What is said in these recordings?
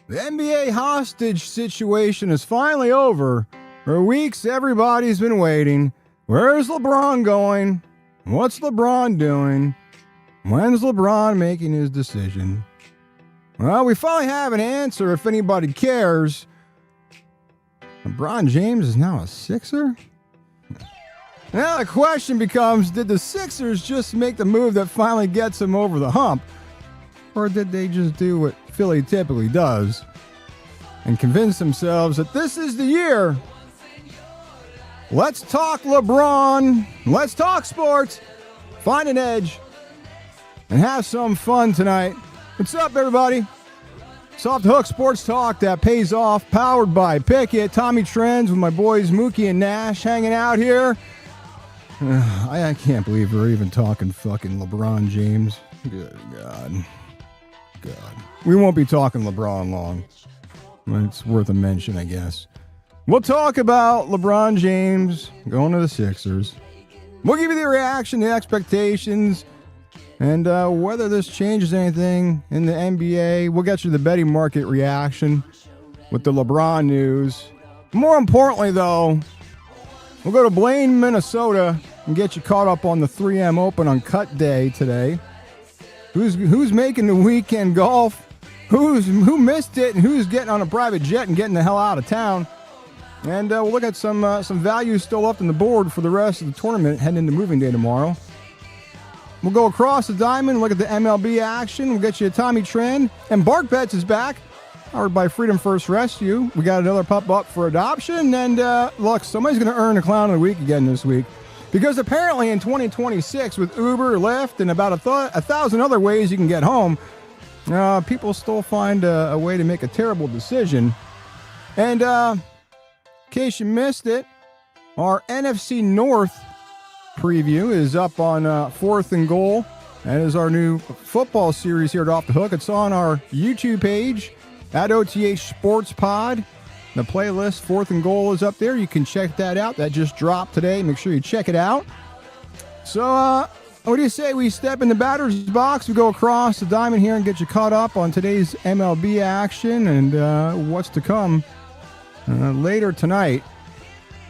The NBA hostage situation is finally over. For weeks, everybody's been waiting. Where's LeBron going? What's LeBron doing? When's LeBron making his decision? Well, we finally have an answer if anybody cares. LeBron James is now a Sixer? Now the question becomes, did the Sixers just make the move that finally gets them over the hump? Or did they just do what Philly typically does and convince themselves that this is the year? Let's talk LeBron. Let's talk sports. Find an edge and have some fun tonight. What's up, everybody? It's Off the Hook Sports Talk that pays off, powered by Pickett. Tommy Trends with my boys Mookie and Nash hanging out here. I can't believe we're even talking fucking LeBron James. Good God. We won't be talking LeBron long. It's worth a mention, I guess. We'll talk about LeBron James going to the Sixers. We'll give you the reaction, the expectations, and whether this changes anything in the NBA. We'll get you the betting market reaction with the LeBron news. More importantly, though, we'll go to Blaine, Minnesota, and get you caught up on the 3M Open on cut day today. Who's making the weekend golf? Who missed it, and who's getting on a private jet and getting the hell out of town? And we'll look at some values still left on the board for the rest of the tournament heading into moving day tomorrow. We'll go across the diamond, look at the MLB action. We'll get you a Tommy Trend. And Bart Bets is back, powered by Freedom First Rescue. We got another pup up for adoption. And look, somebody's going to earn the Clown of the Week again this week. Because apparently in 2026, with Uber, Lyft, and about 1,000 other ways you can get home, people still find a way to make a terrible decision. And in case you missed it, our NFC North preview is up on 4th and Goal. That is our new football series here at Off the Hook. It's on our YouTube page at OTH Sports Pod. The playlist 4th and Goal is up there. You can check that out. That just dropped today. Make sure you check it out. So, what do you say we step in the batter's box? We go across the diamond here and get you caught up on today's MLB action and what's to come later tonight.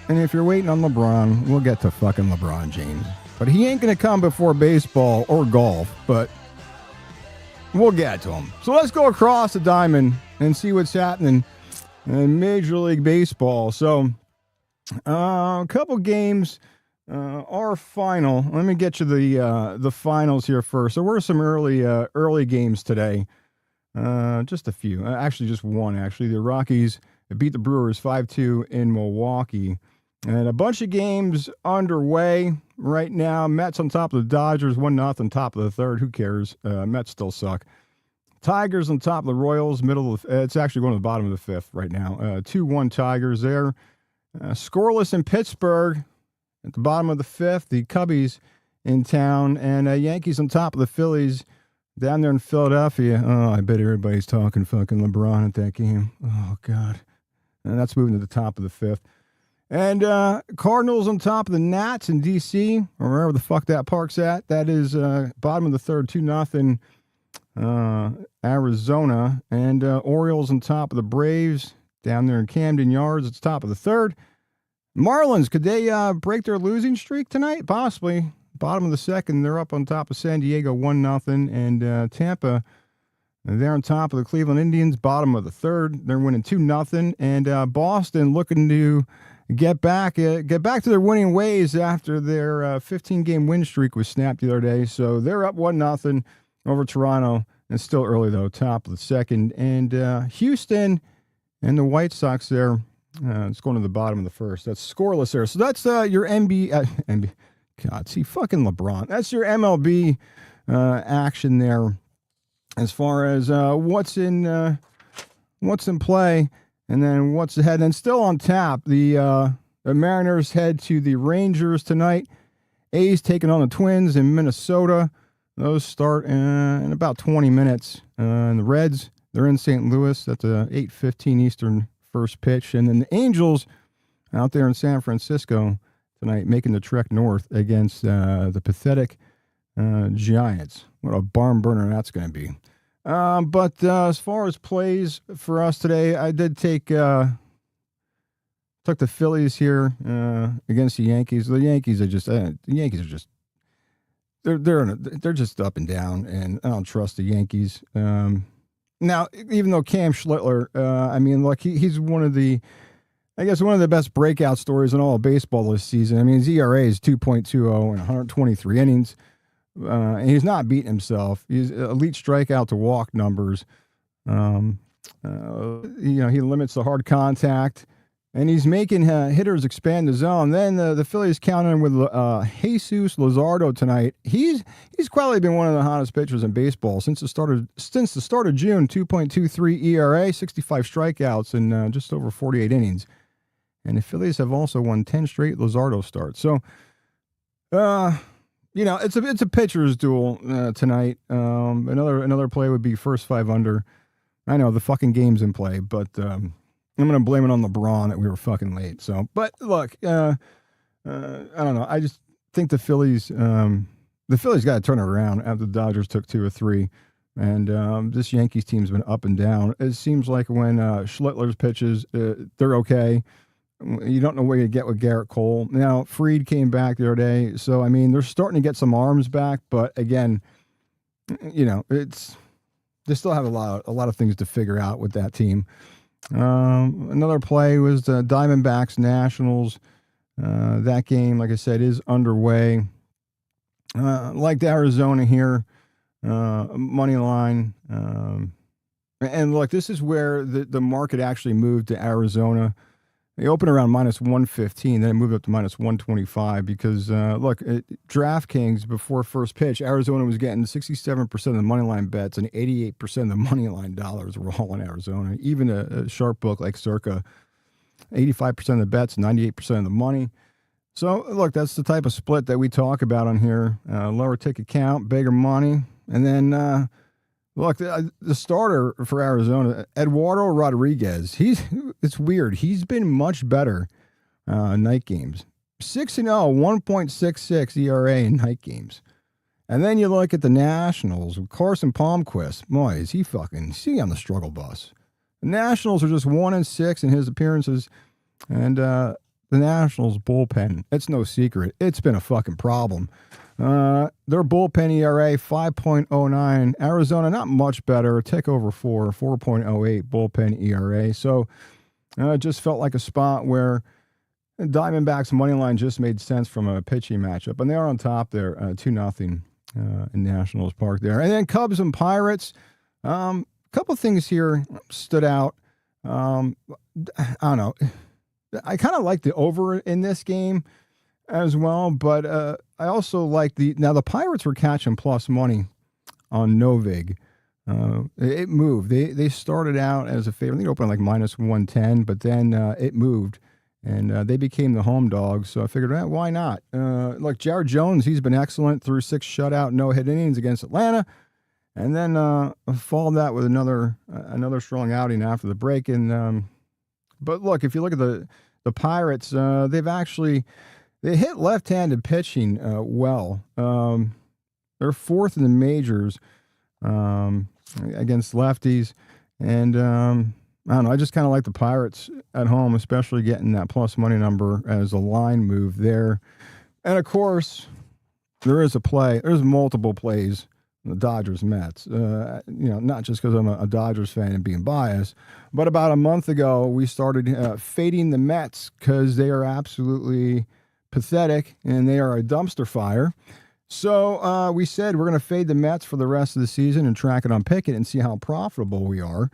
And if you're waiting on LeBron, we'll get to fucking LeBron James. But he ain't going to come before baseball or golf, but we'll get to him. So let's go across the diamond and see what's happening in Major League Baseball. So a couple games are final. Let me get you the finals here first. There were some early games today. Just a few. Actually, just one, actually. The Rockies beat the Brewers 5-2 in Milwaukee. And a bunch of games underway right now. Mets on top of the Dodgers, 1-0 top of the third. Who cares? Mets still suck. Tigers on top of the Royals, it's actually going to the bottom of the fifth right now. 2-1 Tigers there. Scoreless in Pittsburgh at the bottom of the fifth. The Cubbies in town. And Yankees on top of the Phillies down there in Philadelphia. Oh, I bet everybody's talking fucking LeBron at that game. Oh, God. And that's moving to the top of the fifth. And Cardinals on top of the Nats in D.C., or wherever the fuck that park's at. That is bottom of the third, 2-0 Arizona. And Orioles on top of the Braves down there in Camden Yards. It's top of the third. Marlins, could they break their losing streak tonight? Possibly. Bottom of the second, they're up on top of San Diego, 1-0. And Tampa, they're on top of the Cleveland Indians, bottom of the third. They're winning 2-0. And Boston looking to get back to their winning ways after their 15-game win streak was snapped the other day. So they're up 1-0 over Toronto. It's still early, though, top of the second. And Houston and the White Sox there, it's going to the bottom of the first. That's scoreless there. So that's your NBA. God, see, fucking LeBron. That's your MLB action there as far as what's in play. And then what's ahead? And still on tap, the Mariners head to the Rangers tonight. A's taking on the Twins in Minnesota. Those start in about 20 minutes. And the Reds, they're in St. Louis. That's a 8:15 Eastern first pitch. And then the Angels out there in San Francisco tonight making the trek north against the pathetic Giants. What a barn burner that's going to be. But as far as plays for us today, I did took the Phillies here against the Yankees. The Yankees are just they're just up and down, and I don't trust the Yankees. Now, even though Cam Schlittler, I mean, look, he's one of the best breakout stories in all of baseball this season. I mean, his ERA is 2.20 in 123 innings. And he's not beating himself. He's elite strikeout to walk numbers. He limits the hard contact, and he's making hitters expand the zone. Then the Phillies counting with Jesus Luzardo tonight. He's quietly been one of the hottest pitchers in baseball since the start of June. 2.23 ERA, 65 strikeouts in just over 48 innings. And the Phillies have also won 10 straight Luzardo starts. So, it's a pitcher's duel tonight. Another play would be first 5 under. I know the fucking game's in play, but I'm gonna blame it on LeBron that we were fucking late. So, but look, I don't know. I just think the Phillies got to turn it around after the Dodgers took 2 or 3, and this Yankees team's been up and down. It seems like when Schlittler's pitches, they're okay. You don't know where you get with Garrett Cole. Now, Fried came back the other day. So, I mean, they're starting to get some arms back. But, again, they still have a lot of things to figure out with that team. Another play was the Diamondbacks Nationals. That game, like I said, is underway. Like the Arizona here, money line. And, look, this is where the market actually moved to Arizona. They opened around minus 115, then it moved up to minus 125 because, DraftKings, before first pitch, Arizona was getting 67% of the money line bets and 88% of the money line dollars were all in Arizona. Even a sharp book like Circa, 85% of the bets, 98% of the money. So, look, that's the type of split that we talk about on here. Lower ticket count, bigger money. And then, look, the starter for Arizona, Eduardo Rodriguez, it's weird. He's been much better night games. 6-0, 1.66 ERA in night games. And then you look at the Nationals with Carson Palmquist. Boy, is he on the struggle bus. The Nationals are just 1-6 in his appearances. And the Nationals bullpen, it's no secret. It's been a fucking problem. Their bullpen ERA 5.09. Arizona not much better, a tick over 4.08 bullpen ERA. So it just felt like a spot where Diamondbacks money line just made sense from a pitching matchup, and they are on top there, 2-0 in Nationals Park there. And then Cubs and Pirates. Couple things here stood out. I don't know. I kind of like the over in this game as well, but I also like the Pirates were catching plus money on Novig. It moved. They started out as a favorite. They opened like minus 110, but then it moved, and they became the home dogs. So I figured, why not? Like Jared Jones, he's been excellent through 6 shutout, no-hit innings against Atlanta, and then followed that with another strong outing after the break. And but look, if you look at the Pirates, they hit left-handed pitching well. They're 4th in the majors against lefties. And I don't know. I just kind of like the Pirates at home, especially getting that plus money number as a line move there. And, of course, there's multiple plays. The Dodgers Mets, not just because I'm a Dodgers fan and being biased, but about a month ago we started fading the Mets because they are absolutely pathetic and they are a dumpster fire. So we said we're going to fade the Mets for the rest of the season and track it on Pickett and see how profitable we are.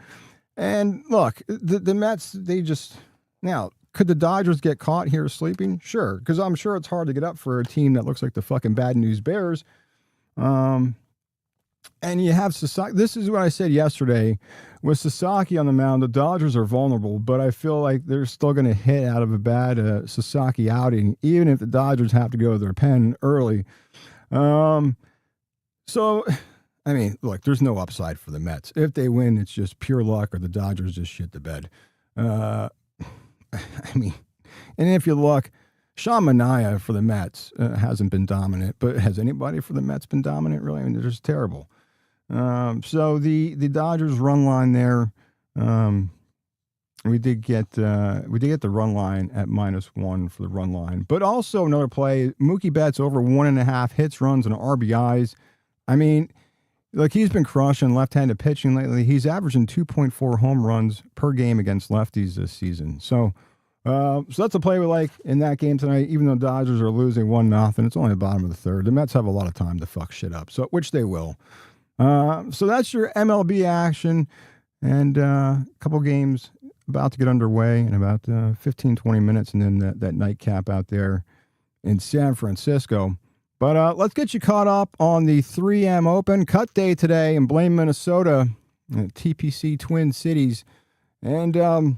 And look, the Mets, could the Dodgers get caught here sleeping? Sure, because I'm sure it's hard to get up for a team that looks like the fucking Bad News Bears. And you have Sasaki. This is what I said yesterday. With Sasaki on the mound, the Dodgers are vulnerable, but I feel like they're still going to hit out of a bad Sasaki outing, even if the Dodgers have to go to their pen early. So, I mean, look, there's no upside for the Mets. If they win, it's just pure luck or the Dodgers just shit the bed. I mean, and if you look, Sean Manaea for the Mets hasn't been dominant, but has anybody for the Mets been dominant, really? I mean, they're just terrible. So the Dodgers run line there. We did get the run line at -1 for the run line, but also another play. Mookie Betts over 1.5 hits, runs, and RBIs. I mean, like he's been crushing left-handed pitching lately. He's averaging 2.4 home runs per game against lefties this season. So that's a play we like in that game tonight. Even though Dodgers are losing 1-0, it's only the bottom of the third. The Mets have a lot of time to fuck shit up, so which they will. So that's your MLB action, and a couple games about to get underway in about 15-20 minutes, and then that nightcap out there in San Francisco. But let's get you caught up on the 3M Open cut day today in Blaine, Minnesota, at TPC Twin Cities. And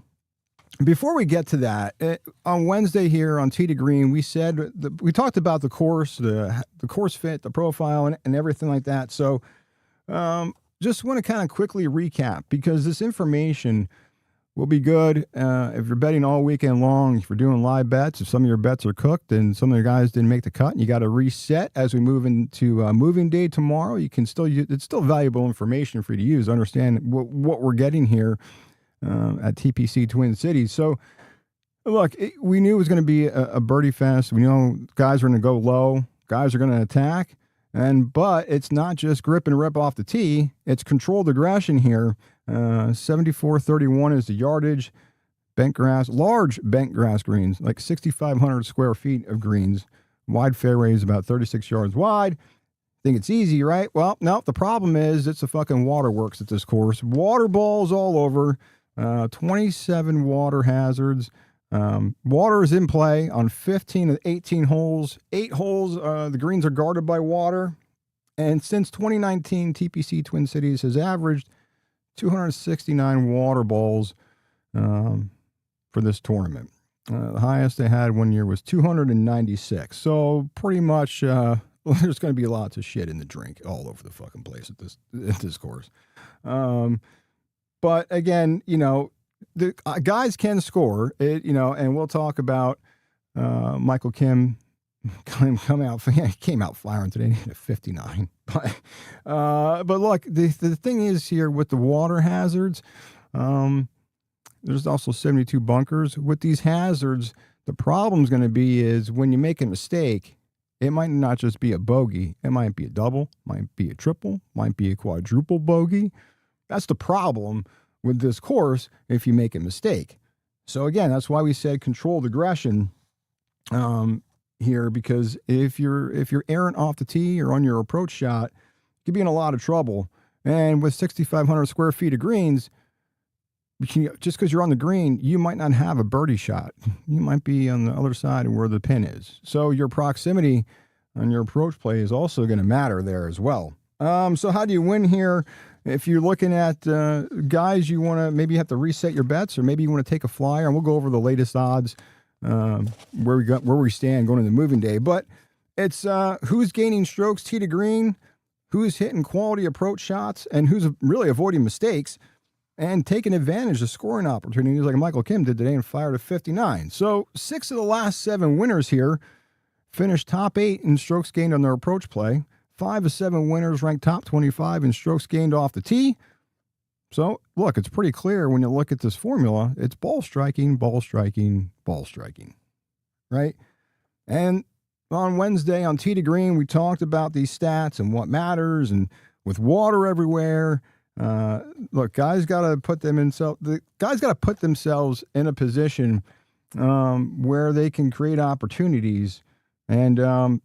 before we get to that, on Wednesday here on Tee to Green, we talked about the course, the course fit, the profile, and everything like that. So just want to kind of quickly recap, because this information will be good if you're betting all weekend long, if you're doing live bets, if some of your bets are cooked and some of your guys didn't make the cut and you got to reset as we move into moving day tomorrow. You can still use, it's still valuable information for you to use, understand what we're getting here at TPC Twin Cities. So look, we knew it was going to be a birdie fest. We know guys are going to go low, guys are going to attack, but it's not just grip and rip off the tee, it's controlled aggression here. 74-31 is the yardage. Bent grass, large bent grass greens, like 6,500 square feet of greens. Wide fairways, about 36 yards wide. Think it's easy, right? Well, no, the problem is it's a fucking waterworks at this course. Water balls all over. 27 water hazards. Water is in play on 15 of 18 holes. 8 holes, the greens are guarded by water. And since 2019, TPC Twin Cities has averaged 269 water balls for this tournament. The highest they had one year was 296. So pretty much there's going to be lots of shit in the drink all over the fucking place at this course. But again, the guys can score, and we'll talk about Michael Kim came out firing today. He hit a 59. But look, the thing is here with the water hazards, there's also 72 bunkers. With these hazards, the problem's going to be is when you make a mistake, it might not just be a bogey. It might be a double, might be a triple, might be a quadruple bogey. That's the problem with this course if you make a mistake. So again, that's why we said controlled aggression here, because if you're errant off the tee or on your approach shot, you could be in a lot of trouble. And with 6,500 square feet of greens, just because you're on the green, you might not have a birdie shot. You might be on the other side of where the pin is. So your proximity on your approach play is also going to matter there as well. So how do you win here? If you're looking at guys, you want to maybe have to reset your bets, or maybe you want to take a flyer, and we'll go over the latest odds where we stand going into moving day. But it's who's gaining strokes tee to green, who's hitting quality approach shots, and who's really avoiding mistakes and taking advantage of scoring opportunities like Michael Kim did today and fired a 59. So 6 of the last 7 winners here finished top 8 in strokes gained on their approach play. 5 of 7 winners ranked top 25 in strokes gained off the tee. So, look, it's pretty clear when you look at this formula. It's ball striking, ball striking, ball striking, right? And on Wednesday on Tee to Green, we talked about these stats and what matters, and with water everywhere. Look, guys got to put themselves in a position where they can create opportunities and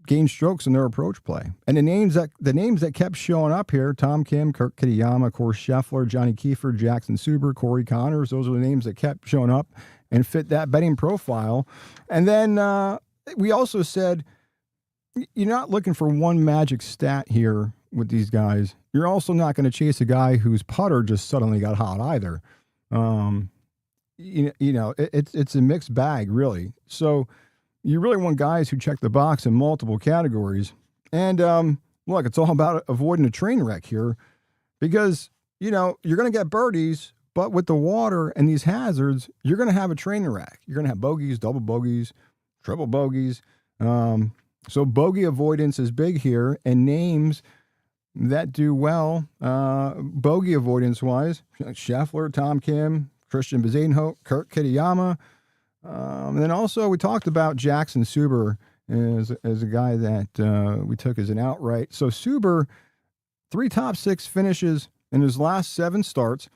gain strokes in their approach play. And the names that kept showing up here: Tom Kim, Kurt Kitayama, of course, Scheffler, Johnny Kiefer, Jackson Suber, Corey Connors. Those are the names that kept showing up and fit that betting profile. And then we also said you're not looking for one magic stat here with these guys. You're also not going to chase a guy whose putter just suddenly got hot either. It's a mixed bag, really. So you really want guys who check the box in multiple categories. And look, it's all about avoiding a train wreck here, because you're going to get birdies, but with the water and these hazards, you're going to have a train wreck. You're going to have bogeys, double bogeys, triple bogeys. So bogey avoidance is big here, and names that do well, bogey avoidance-wise. Scheffler, Tom Kim, Christian Bezuidenhout, Kurt Kitayama. And then also we talked about Jackson Suber as a guy that we took as an outright. So Suber, 3 top 6 finishes in his last 7 starts.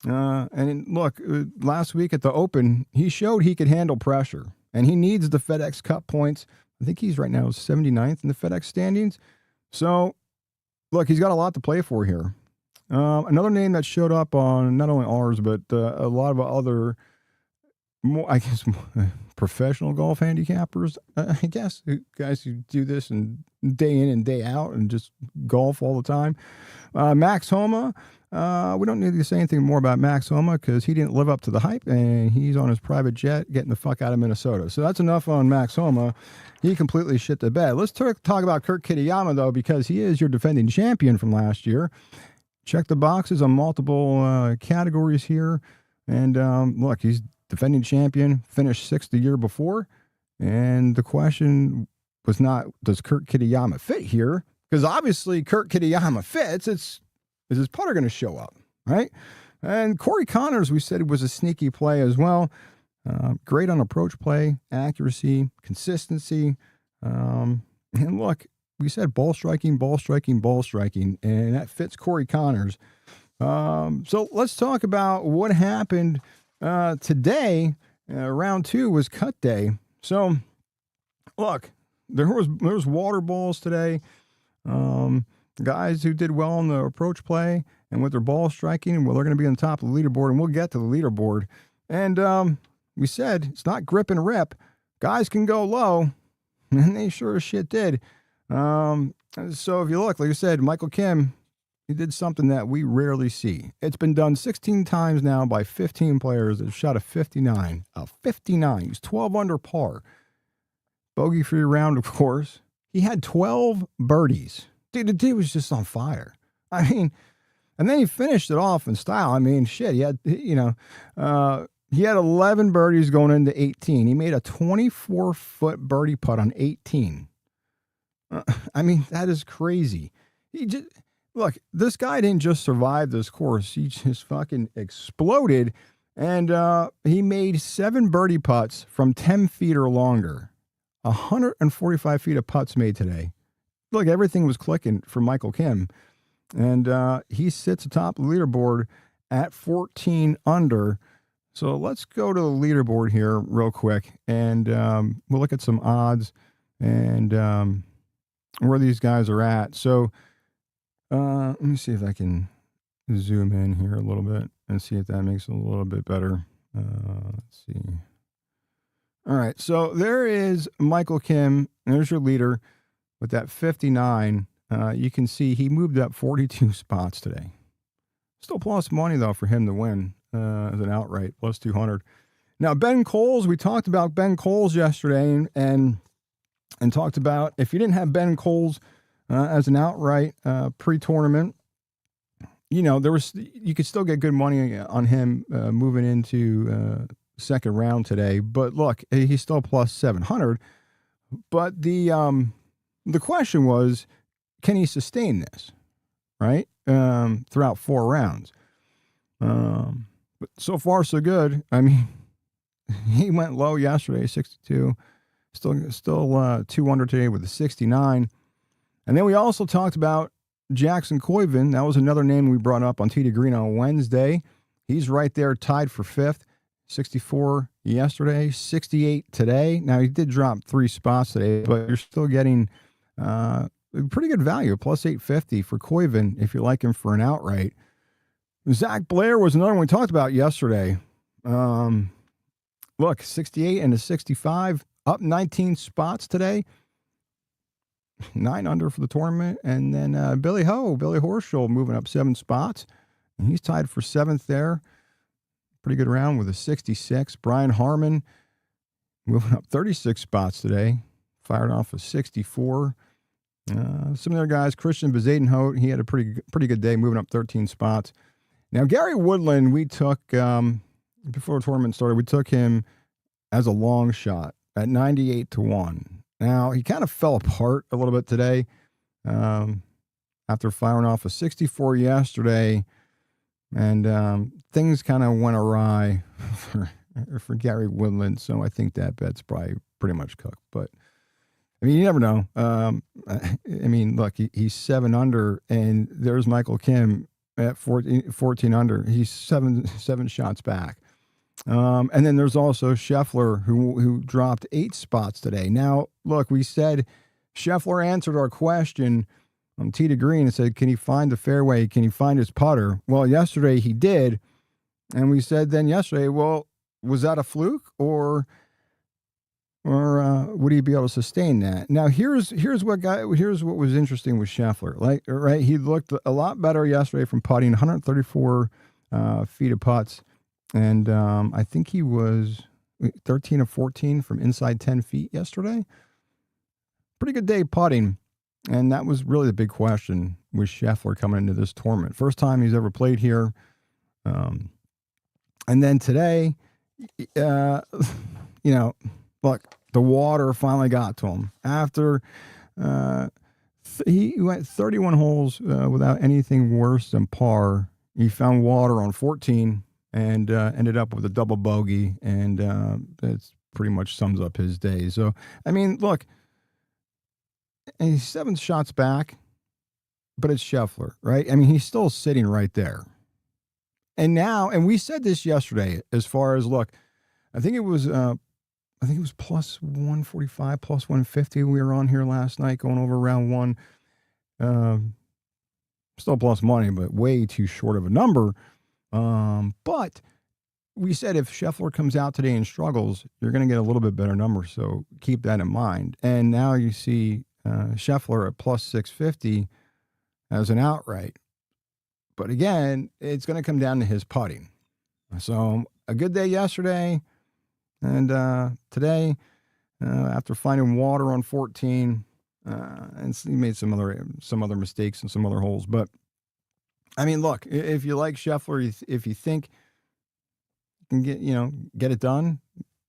And look, last week at the Open, he showed he could handle pressure. And he needs the FedEx Cup points. I think he's right now 79th in the FedEx standings. So, look, he's got a lot to play for here. Another name that showed up on not only ours, but a lot of other, more, I guess, professional golf handicappers, I guess, guys who do this and day in and day out and just golf all the time. Max Homa. We don't need to say anything more about Max Homa because he didn't live up to the hype, and he's on his private jet getting the fuck out of Minnesota. So that's enough on Max Homa. He completely shit the bed. Let's talk about Kurt Kitayama, though, because he is your defending champion from last year. Check the boxes on multiple categories here. And look, he's defending champion, finished 6th the year before. And the question was not, does Kurt Kitayama fit here? Because obviously Kurt Kitayama fits. Is his putter going to show up, right? And Corey Connors, we said, was a sneaky play as well. Great on approach play, accuracy, consistency. And look, we said ball striking, and that fits Corey Connors. So let's talk about what happened today. Round 2 was cut day. So look, there was water balls today. Guys who did well on the approach play and with their ball striking, well, they're going to be on top of the leaderboard, and we'll get to the leaderboard. And we said it's not grip and rip. Guys can go low, and they sure as shit did. So if you look, like I said, Michael Kim, he did something that we rarely see. It's been done 16 times now by 15 players that have shot a 59. A 59. He's 12 under par. Bogey-free round, of course. He had 12 birdies. Dude, the dude was just on fire. I mean, and then he finished it off in style. I mean, shit, he had 11 birdies going into 18. He made a 24-foot birdie putt on 18. I mean, that is crazy. Look, this guy didn't just survive this course. He just fucking exploded, and he made 7 birdie putts from 10 feet or longer. 145 feet of putts made today. Look, everything was clicking for Michael Kim. And he sits atop the leaderboard at 14 under. So let's go to the leaderboard here real quick. And we'll look at some odds and where these guys are at. So let me see if I can zoom in here a little bit and see if that makes it a little bit better. Let's see. All right, so there is Michael Kim. There's your leader with that 59. You can see he moved up 42 spots today. Still plus money, though, for him to win as an outright, plus 200. Now, Ben Coles, we talked about Ben Coles yesterday and talked about if you didn't have Ben Coles as an outright pre-tournament, you know, you could still get good money on him moving into second round today. But look, he's still plus 700. But the question was, can he sustain this, right, throughout 4 rounds? But so far, so good. I mean, he went low yesterday, 62. Still 2 under today with a 69. And then we also talked about Jackson Koivin. That was another name we brought up on Tee to Green on Wednesday. He's right there tied for 5th. 64 yesterday, 68 today. Now, he did drop 3 spots today, but you're still getting pretty good value, plus 850 for Koivin if you like him for an outright. Zach Blair was another one we talked about yesterday. Look, 68 and a 65, up 19 spots today. 9 under for the tournament. And then Billy Horschel moving up 7 spots. And he's tied for 7th there. Pretty good round with a 66. Brian Harmon moving up 36 spots today. Fired off a 64. Some of the other guys, Christian Bezuidenhout, he had a pretty good day, moving up 13 spots. Now, Gary Woodland, we took, before the tournament started, we took him as a long shot at 98 to 1. Now, he kind of fell apart a little bit today. after firing off a 64 yesterday. And things kind of went awry for Gary Woodland. So I think that bet's probably pretty much cooked. But I mean, you never know. I mean, look, he's 7 under, and there's Michael Kim at 14 under. He's seven shots back. And then there's also Scheffler, who dropped 8 spots today. Now, look, we said Scheffler answered our question on tee to green and said, can he find the fairway? Can he find his putter? Well, yesterday he did. And we said then yesterday, well, was that a fluke or would he be able to sustain that? Now, here's what was interesting with Scheffler. Right, he looked a lot better yesterday from putting, 134 feet of putts, and I think he was 13 of 14 from inside 10 feet yesterday. Pretty good day putting, and that was really the big question with Scheffler coming into this tournament. First time he's ever played here, and then today, look. The water finally got to him after he went 31 holes without anything worse than par. He found water on 14 and ended up with a double bogey, and that pretty much sums up his day. So, I mean, look, and he's 7 shots back, but it's Scheffler, right? I mean, he's still sitting right there. And now, and we said this yesterday as far as, look, I think it was plus 145, plus 150. We were on here last night going over round 1. Still plus money, but way too short of a number. But we said if Scheffler comes out today and struggles, you're going to get a little bit better number. So keep that in mind. And now you see Scheffler at plus 650 as an outright. But again, it's going to come down to his putting. So a good day yesterday. And today, after finding water on 14, and he made some other mistakes and some other holes. But I mean, look, if you like Scheffler, if you think you can get it done,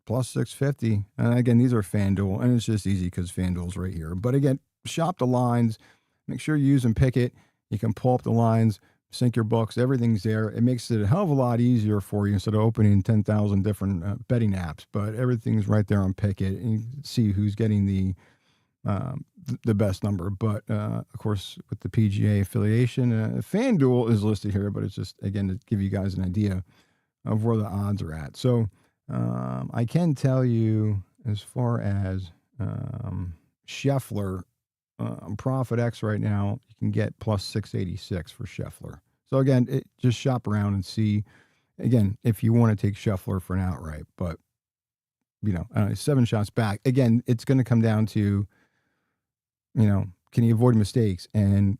plus 650. Again, these are FanDuel, and it's just easy because FanDuel's right here. But again, shop the lines. Make sure you use and pick it. You can pull up the lines. Sync your books, everything's there. It makes it a hell of a lot easier for you instead of opening 10,000 different betting apps. But everything's right there on Pickett, and you can see who's getting the best number. But of course, with the PGA affiliation, FanDuel is listed here, but it's just again to give you guys an idea of where the odds are at. So I can tell you as far as Scheffler. On Profit X right now, you can get plus 686 for Scheffler. So again, just shop around and see, again, if you want to take Scheffler for an outright. But, 7 shots back. Again, it's going to come down to, can he avoid mistakes and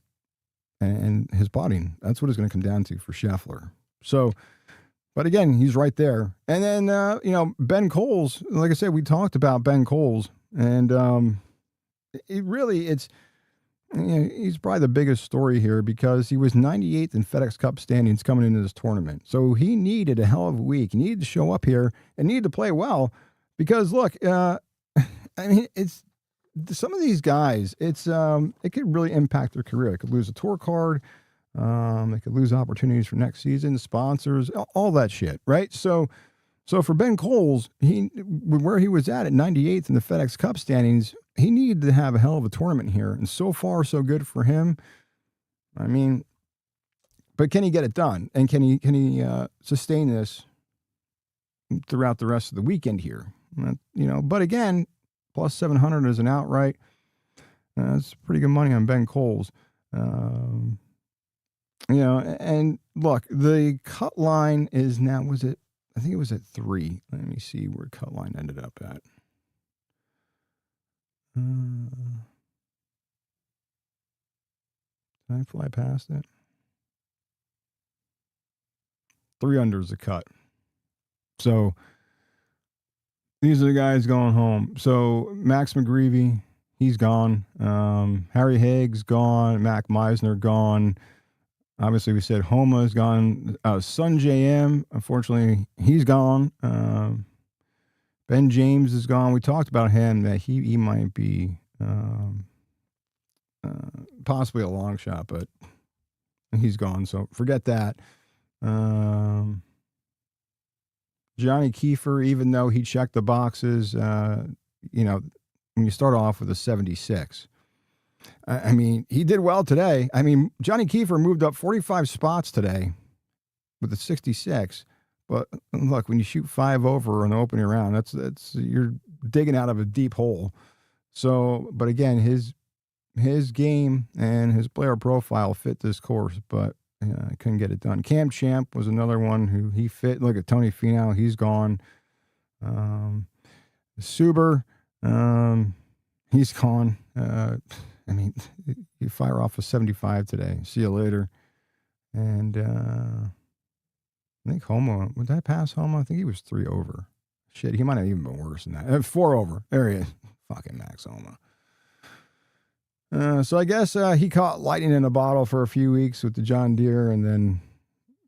his putting. That's what it's going to come down to for Scheffler. So, but again, he's right there. And then, Ben Coles, like I said, we talked about Ben Coles, and he's probably the biggest story here because he was 98th in FedEx Cup standings coming into this tournament. So he needed a hell of a week. He needed to show up here and needed to play well because look, it's some of these guys, it could really impact their career. It could lose a tour card. It could lose opportunities for next season, sponsors, all that shit. Right. So for Ben Coles, where he was at 98th in the FedEx Cup standings, he needed to have a hell of a tournament here. And so far, so good for him. I mean, but can he get it done? And can he sustain this throughout the rest of the weekend here? But again, plus 700 is an outright. That's pretty good money on Ben Coles. And look, the cut line is now, I think it was at 3. Let me see where cut line ended up at. Did I fly past it? 3 under is the cut. So these are the guys going home. So Max McGreevy, he's gone. Harry Higgs gone. Mac Meisner gone. Obviously, we said Homa is gone. Sun JM, unfortunately, he's gone. Ben James is gone. We talked about him, that he might be possibly a long shot, but he's gone, so forget that. Johnny Kiefer, even though he checked the boxes, when you start off with a 76, I mean, he did well today. I mean, Johnny Kiefer moved up 45 spots today with a 66. But look, when you shoot 5 over in the opening round, that's you're digging out of a deep hole. So, but again, his game and his player profile fit this course, but I couldn't get it done. Cam Champ was another one who he fit. Look at Tony Finau, he's gone. Suber, he's gone. I mean, you fire off a 75 today. See you later. And I think Homo, would that pass Homo? I think he was 3 over. Shit, he might have even been worse than that. 4 over. There he is. Fucking Max Homo. So I guess he caught lightning in a bottle for a few weeks with the John Deere and then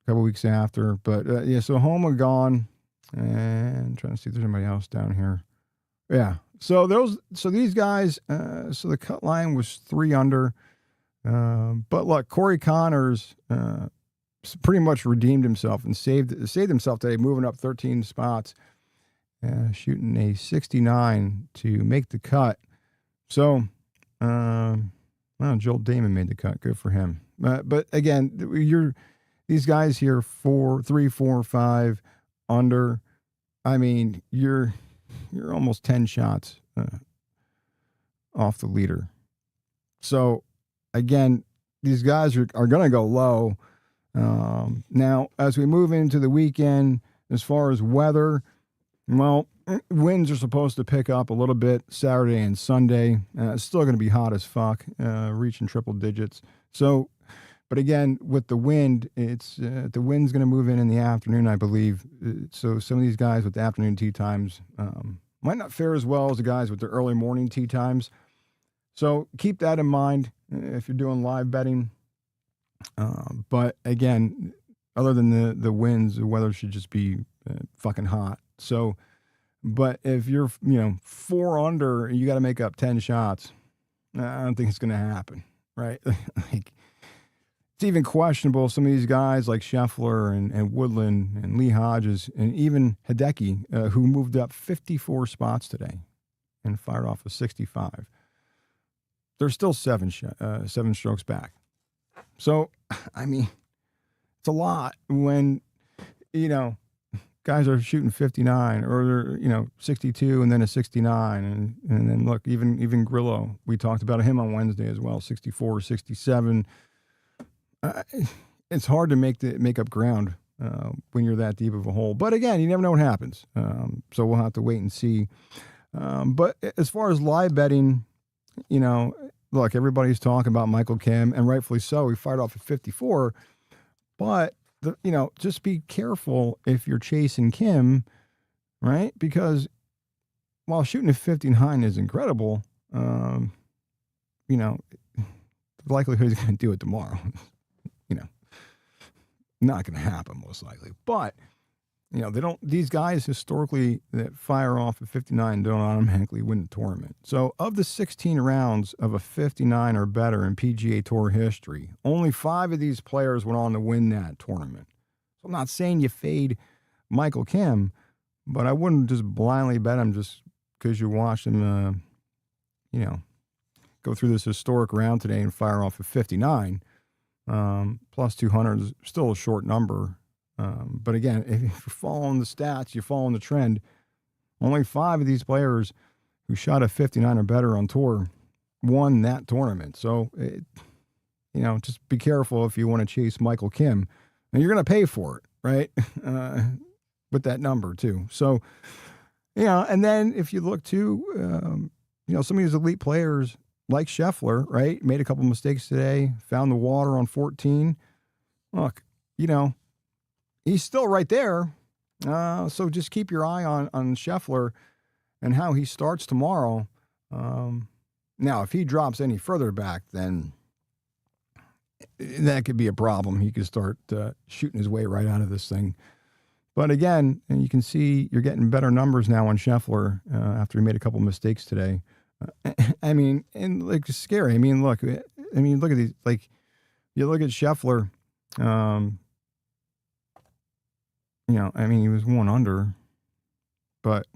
a couple weeks after. But yeah, so Homo gone. And I'm trying to see if there's anybody else down here. Yeah. So these guys, so the cut line was 3 under. But look, Corey Connors pretty much redeemed himself and saved himself today, moving up 13 spots, shooting a 69 to make the cut. So, Joel Damon made the cut. Good for him. But again, these guys here 3, 4, 5 under. I mean, you're almost 10 shots off the leader. So again, these guys are going to go low. Now, as we move into the weekend, as far as weather, well, winds are supposed to pick up a little bit Saturday and Sunday. It's still going to be hot as fuck, reaching triple digits. So, but again, with the wind, it's the wind's going to move in the afternoon, I believe. So some of these guys with the afternoon tee times might not fare as well as the guys with the early morning tee times. So keep that in mind if you're doing live betting. But again, other than the winds, the weather should just be fucking hot. So, but if you're 4 under, you got to make up 10 shots. I don't think it's going to happen, right? Like, it's even questionable. Some of these guys like Scheffler and Woodland and Lee Hodges and even Hideki, who moved up 54 spots today and fired off a 65. They're still 7 strokes back. So, I mean, it's a lot when, guys are shooting 59 or they're, 62 and then a 69. And then look, even Grillo, we talked about him on Wednesday as well, 64, 67. It's hard to make up ground when you're that deep of a hole. But again, you never know what happens. So we'll have to wait and see. But as far as live betting, look, everybody's talking about Michael Kim, and rightfully so. He fired off at 54. But, just be careful if you're chasing Kim, right? Because while shooting a 59 is incredible, the likelihood he's going to do it tomorrow. Not going to happen most likely. But, these guys historically that fire off at 59 don't automatically win the tournament. So of the 16 rounds of a 59 or better in PGA Tour history, only 5 of these players went on to win that tournament. So I'm not saying you fade Michael Kim, but I wouldn't just blindly bet him just because you watched him, go through this historic round today and fire off at 59. Plus 200 is still a short number. But again, if you're following the stats, you're following the trend, only 5 of these players who shot a 59 or better on tour won that tournament. So, just be careful if you want to chase Michael Kim. And you're going to pay for it, right? With that number, too. So, and then if you look, too, some of these elite players like Scheffler, right, made a couple mistakes today, found the water on 14. Look, he's still right there. So just keep your eye on Scheffler and how he starts tomorrow. Now, if he drops any further back, then that could be a problem. He could start shooting his way right out of this thing. But again, and you can see you're getting better numbers now on Scheffler after he made a couple mistakes today. I mean, and like it's scary. I mean, look, I mean, look at these. Like, you look at Scheffler. I mean, he was 1 under, but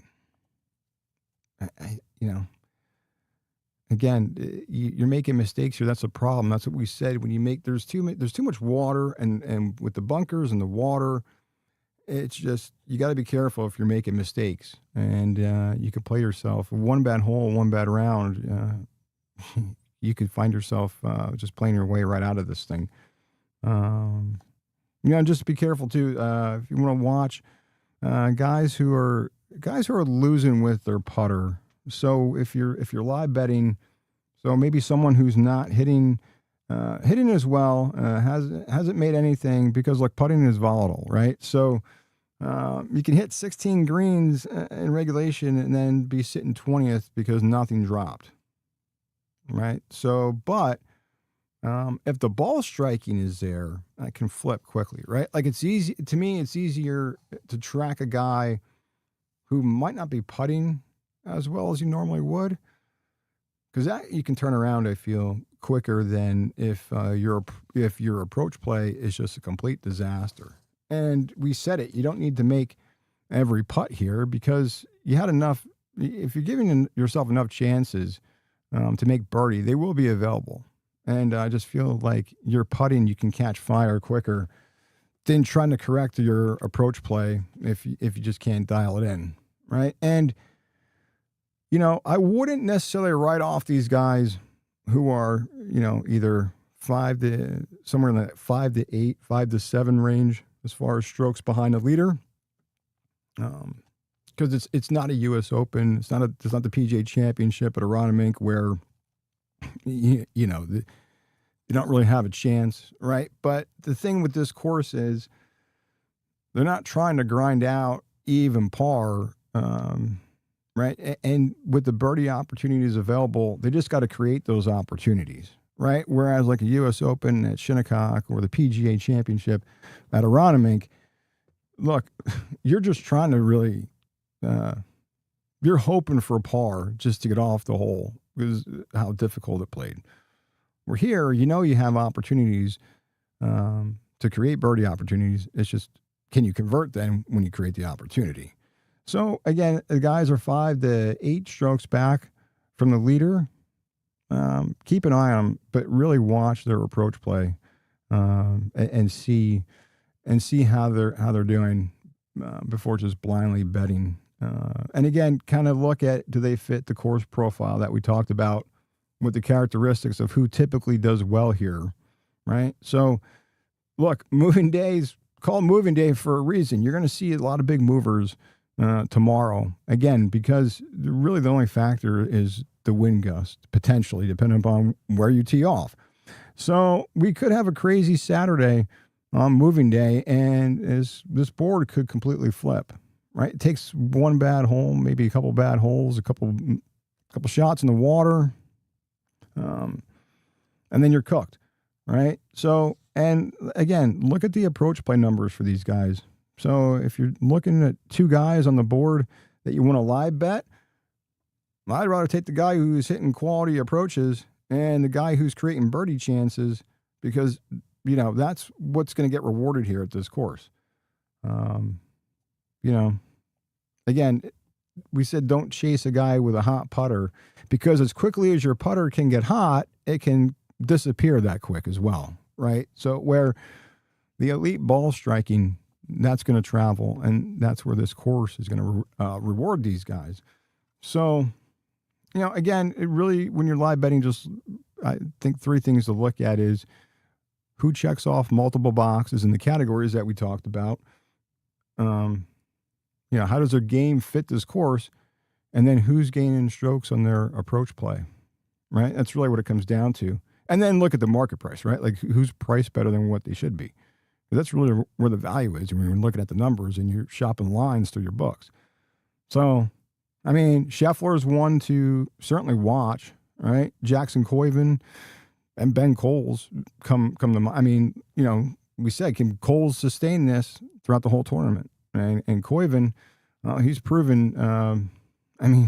again, you're making mistakes here. That's a problem. That's what we said. When you make there's too much water, and with the bunkers and the water, it's just you got to be careful if you're making mistakes, and you could play yourself one bad hole, one bad round. You could find yourself just playing your way right out of this thing. Just be careful too. If you want to watch guys who are losing with their putter. So if you're live betting, so maybe someone who's not hitting as well, hasn't made anything, because like putting is volatile, right? So you can hit 16 greens in regulation and then be sitting 20th because nothing dropped, right? So, but if the ball striking is there, I can flip quickly, right? Like it's easy to me. It's easier to track a guy who might not be putting as well as you normally would, because that you can turn around, I feel, quicker than if your approach play is just a complete disaster. And we said it, you don't need to make every putt here, because you had enough. If you're giving yourself enough chances to make birdie, they will be available. And I just feel like your putting, you can catch fire quicker than trying to correct your approach play if you just can't dial it in, right? And I wouldn't necessarily write off these guys who are, either somewhere in the 5 to 8, 5 to 7 range as far as strokes behind the leader. Because it's not a U.S. Open, it's not the PGA Championship at Aronimink where you don't really have a chance, right? But the thing with this course is they're not trying to grind out even par. Right. And with the birdie opportunities available, they just got to create those opportunities. Right. Whereas like a U.S. Open at Shinnecock or the PGA Championship at Aronimink, look, you're just trying to really, you're hoping for a par just to get off the hole because how difficult it played. We're here, you have opportunities to create birdie opportunities. It's just, can you convert them when you create the opportunity? So, again, the guys are 5 to 8 strokes back from the leader. Keep an eye on them, but really watch their approach play and see how they're doing before just blindly betting. And, again, kind of look at, do they fit the course profile that we talked about with the characteristics of who typically does well here, right? So, look, moving days, called moving day for a reason. You're going to see a lot of big movers tomorrow, again, because really the only factor is the wind gust, potentially, depending upon where you tee off. So we could have a crazy Saturday on moving day, and this board could completely flip, right? It takes one bad hole, maybe a couple bad holes, a couple shots in the water, and then you're cooked, right? So, and again, look at the approach play numbers for these guys. So if you're looking at 2 guys on the board that you want to live bet, I'd rather take the guy who's hitting quality approaches and the guy who's creating birdie chances, because, that's what's going to get rewarded here at this course. Again, we said don't chase a guy with a hot putter, because as quickly as your putter can get hot, it can disappear that quick as well, right? So where the elite ball striking, that's going to travel, and that's where this course is going to reward these guys. So, again, it really, when you're live betting, just I think 3 things to look at is who checks off multiple boxes in the categories that we talked about. How does their game fit this course, and then who's gaining strokes on their approach play, right? That's really what it comes down to. And then look at the market price, right? Like who's priced better than what they should be. That's really where the value is when you're looking at the numbers and you're shopping lines through your books. So, I mean, Scheffler is one to certainly watch, right? Jackson Coyven and Ben Coles come to mind. I mean, we said, can Coles sustain this throughout the whole tournament? And Coyven, he's proven,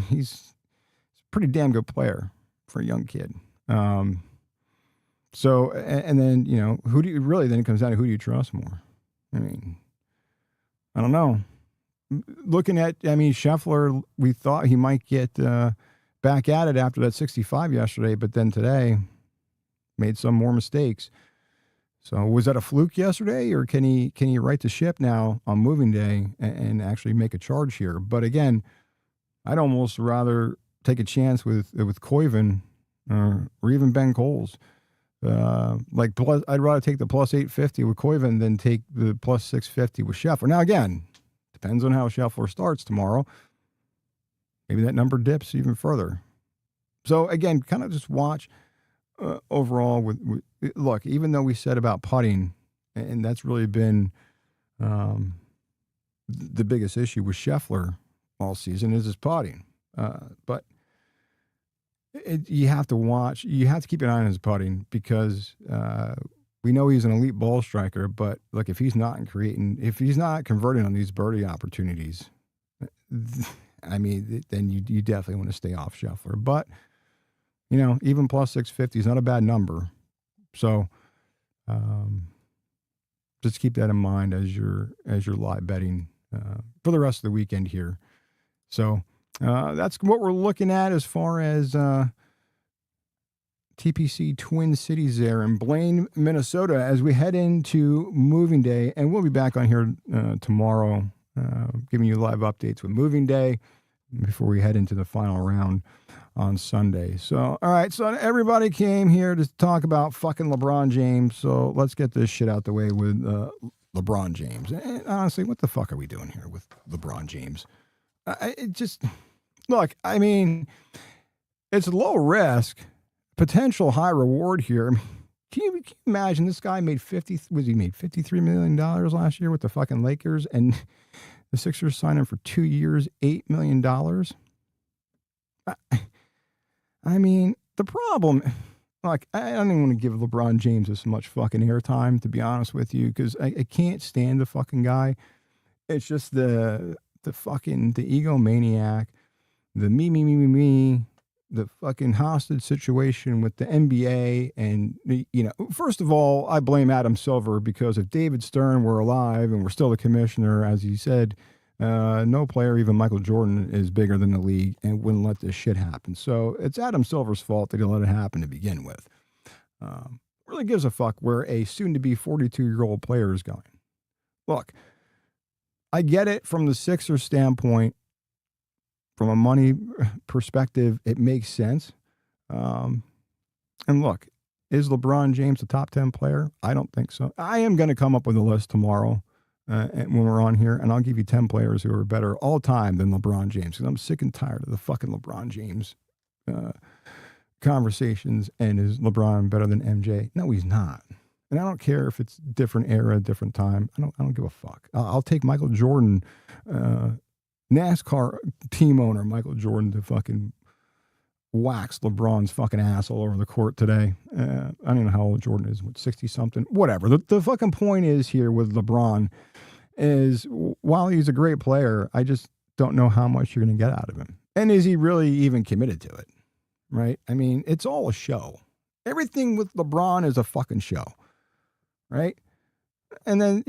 he's a pretty damn good player for a young kid. So, and then, who do you really, then it comes down to who do you trust more? I mean, I don't know. Looking at, Scheffler, we thought he might get back at it after that 65 yesterday, but then today made some more mistakes. So was that a fluke yesterday, or can he right the ship now on moving day and actually make a charge here? But again, I'd almost rather take a chance with Koiven or even Ben Coles. I'd rather take the plus 850 with Koiven than take the plus 650 with Scheffler. Now again, depends on how Scheffler starts tomorrow. Maybe that number dips even further. So again, kind of just watch overall. Look, even though we said about putting, and that's really been the biggest issue with Scheffler all season is his putting. But you have to watch. You have to keep an eye on his putting because we know he's an elite ball striker. But look, if he's not converting on these birdie opportunities, then you definitely want to stay off Scheffler. But even plus 650 is not a bad number. So just keep that in mind as you're live betting for the rest of the weekend here. So that's what we're looking at as far as TPC Twin Cities there in Blaine, Minnesota, as we head into moving day. And we'll be back on here tomorrow, giving you live updates with moving day before we head into the final round on Sunday. So, all right. So everybody came here to talk about fucking LeBron James. So let's get this shit out the way with LeBron James. And honestly, what the fuck are we doing here with LeBron James? Look, it's low risk, potential high reward here. Can you imagine this guy made $53 million last year with the fucking Lakers, and the Sixers signed him for 2 years, $8 million. The problem, I don't even want to give LeBron James this much fucking airtime, to be honest with you, because I can't stand the fucking guy. It's just the egomaniac, the me, the fucking hostage situation with the NBA. And, first of all, I blame Adam Silver, because if David Stern were alive and we're still the commissioner, as he said, no player, even Michael Jordan, is bigger than the league and wouldn't let this shit happen. So it's Adam Silver's fault that he let it happen to begin with. Really gives a fuck where a soon-to-be 42-year-old player is going. Look, I get it from the Sixers standpoint. From a money perspective, it makes sense. And look, is LeBron James a top 10 player? I don't think so. I am going to come up with a list tomorrow when we're on here, and I'll give you 10 players who are better all time than LeBron James, because I'm sick and tired of the fucking LeBron James conversations. And is LeBron better than MJ? No, he's not. And I don't care if it's different era, different time. I don't give a fuck. I'll take Michael Jordan, NASCAR team owner Michael Jordan, to fucking wax LeBron's fucking ass all over the court today. I don't know how old Jordan is, 60 something, whatever. The fucking point is here with LeBron is, while he's a great player, I just don't know how much you're going to get out of him. And is he really even committed to it? Right? It's all a show. Everything with LeBron is a fucking show. Right? And then,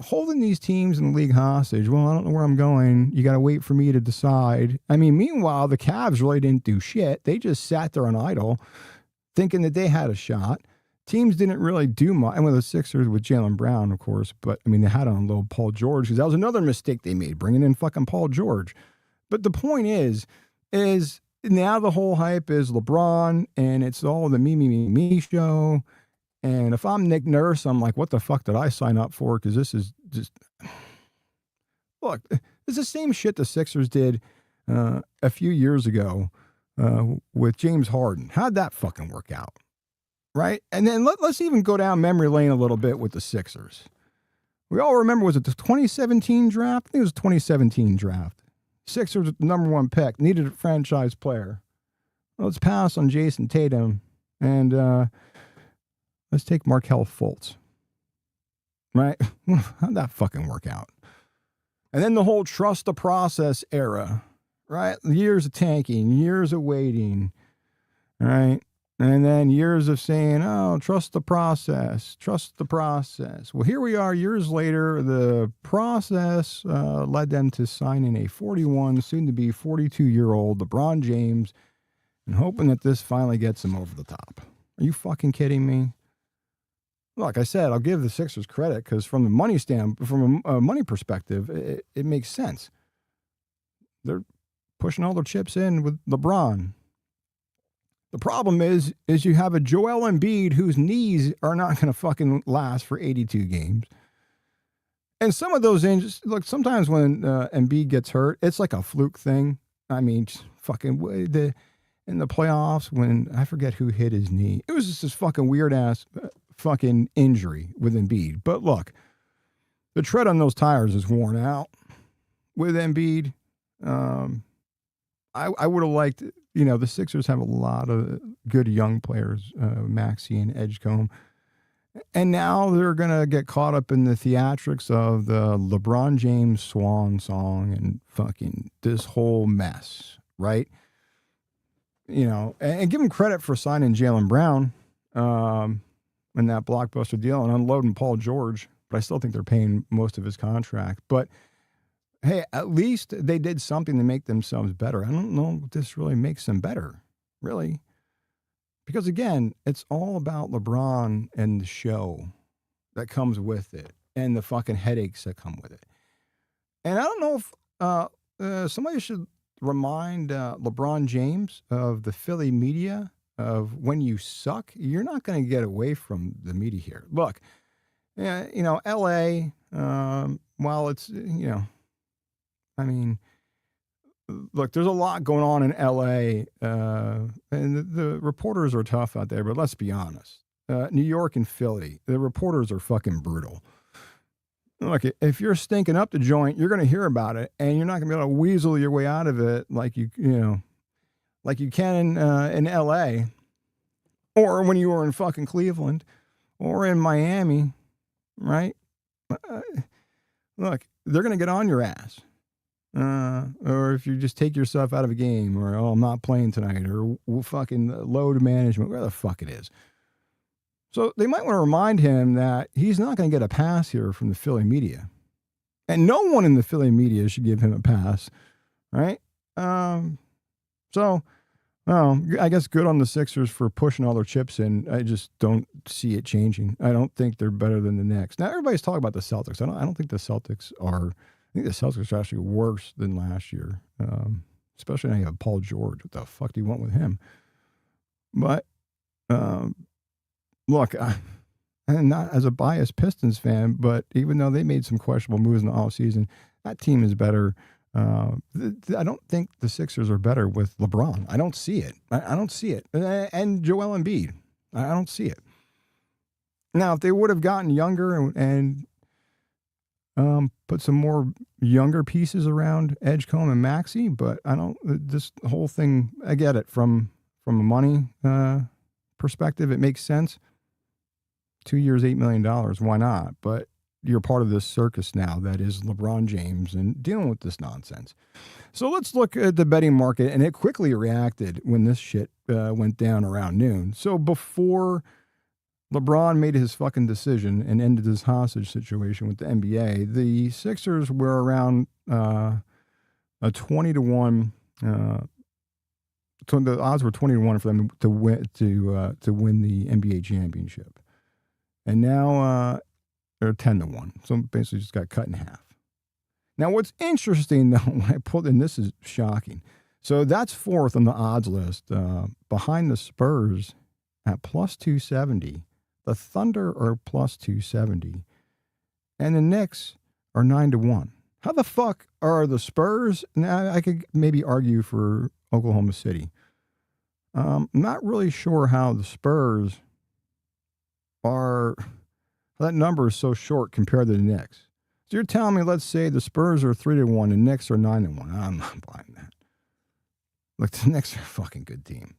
holding these teams in the league hostage. Well, I don't know where I'm going. You got to wait for me to decide. Meanwhile, the Cavs really didn't do shit. They just sat there on idle, thinking that they had a shot. Teams didn't really do much. And with the Sixers with Jaylen Brown, of course, but they had on low Paul George, because that was another mistake they made, bringing in fucking Paul George. But the point is now the whole hype is LeBron, and it's all the me show. And if I'm Nick Nurse, I'm like, what the fuck did I sign up for? Because this is just... Look, it's the same shit the Sixers did a few years ago with James Harden. How'd that fucking work out? Right? And then let's even go down memory lane a little bit with the Sixers. We all remember, was it the 2017 draft? I think it was the 2017 draft. Sixers with the number 1 pick, needed a franchise player. Let's pass on Jason Tatum and... let's take Markelle Fultz. Right? How'd that fucking work out? And then the whole trust the process era. Right? Years of tanking, years of waiting. Right? And then years of saying, oh, trust the process, trust the process. Well, here we are years later. The process led them to signing a 41, soon to be 42-year-old LeBron James, and hoping that this finally gets him over the top. Are you fucking kidding me? Like I said, I'll give the Sixers credit because from the money from a money perspective, it makes sense. They're pushing all their chips in with LeBron. The problem is you have a Joel Embiid whose knees are not going to fucking last for 82 games. And some of those injuries, look, sometimes when Embiid gets hurt, it's like a fluke thing. I mean, fucking in the playoffs when I forget who hit his knee. It was just this fucking weird ass fucking injury with Embiid. But look, the tread on those tires is worn out with Embiid. I would have liked, the Sixers have a lot of good young players, Maxey and Edgecombe. And now they're going to get caught up in the theatrics of the LeBron James swan song and fucking this whole mess, right? And give them credit for signing Jaylen Brown in that blockbuster deal and unloading Paul George. But I still think they're paying most of his contract. But hey, at least they did something to make themselves better. I don't know if this really makes them better, really. Because again, it's all about LeBron and the show that comes with it and the fucking headaches that come with it. And I don't know if somebody should remind LeBron James of the Philly media of when you suck, you're not going to get away from the media here. Look, LA, while it's, look, there's a lot going on in LA, and the reporters are tough out there, but let's be honest. New York and Philly, the reporters are fucking brutal. Look, if you're stinking up the joint, you're going to hear about it, and you're not going to be able to weasel your way out of it like you can in LA, or when you were in fucking Cleveland, or in Miami, right? Look, they're going to get on your ass. Or if you just take yourself out of a game, or, oh, I'm not playing tonight, or fucking load management, where the fuck it is. So they might want to remind him that he's not going to get a pass here from the Philly media. And no one in the Philly media should give him a pass, right? I guess good on the Sixers for pushing all their chips in. I just don't see it changing. I don't think they're better than the Knicks. Now, everybody's talking about the Celtics. I don't think the Celtics are... I think the Celtics are actually worse than last year, especially now you have Paul George. What the fuck do you want with him? But, look, and not as a biased Pistons fan, but even though they made some questionable moves in the offseason, that team is better. I don't think the Sixers are better with LeBron. I don't see it. I don't see it. And Joel Embiid. I don't see it. Now, if they would have gotten younger and put some more younger pieces around Edgecombe and Maxey, but I don't, this whole thing, I get it from a money perspective. It makes sense. 2 years, $8 million. Why not? But you're part of this circus now that is LeBron James and dealing with this nonsense. So let's look at the betting market, and it quickly reacted when this shit went down around noon. So before LeBron made his fucking decision and ended his hostage situation with the NBA, the Sixers were around a 20-1. So the odds were 20-1 for them to win the NBA championship, and now they're 10-1. So basically, just got cut in half. Now, what's interesting though, when I pulled in, this is shocking. So that's fourth on the odds list, behind the Spurs at plus 270. The Thunder are plus 270, and the Knicks are 9-1. How the fuck are the Spurs? Now, I could maybe argue for Oklahoma City. I'm not really sure how the Spurs are. That number is so short compared to the Knicks. So you're telling me, let's say the Spurs are 3-1 and Knicks are 9-1. I'm not buying that. Look, the Knicks are a fucking good team.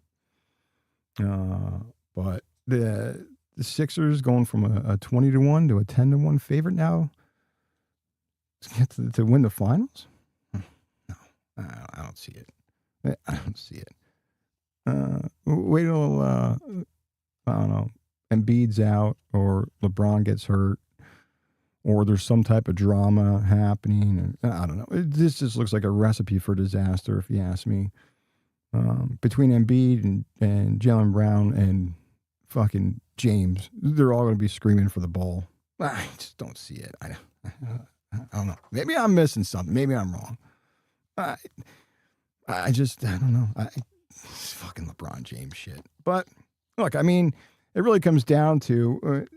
But the Sixers going from a 20-1 to a 10-1 favorite now to win the finals? No, I don't see it. I don't see it. Wait till Embiid's out or LeBron gets hurt or there's some type of drama happening. And I don't know. This just looks like a recipe for disaster, if you ask me. Between Embiid and Jaylen Brown and fucking James, they're all going to be screaming for the ball. I just don't see it. I don't know. Maybe I'm missing something. Maybe I'm wrong. I don't know. It's fucking LeBron James shit. But look, I mean, it really comes down to,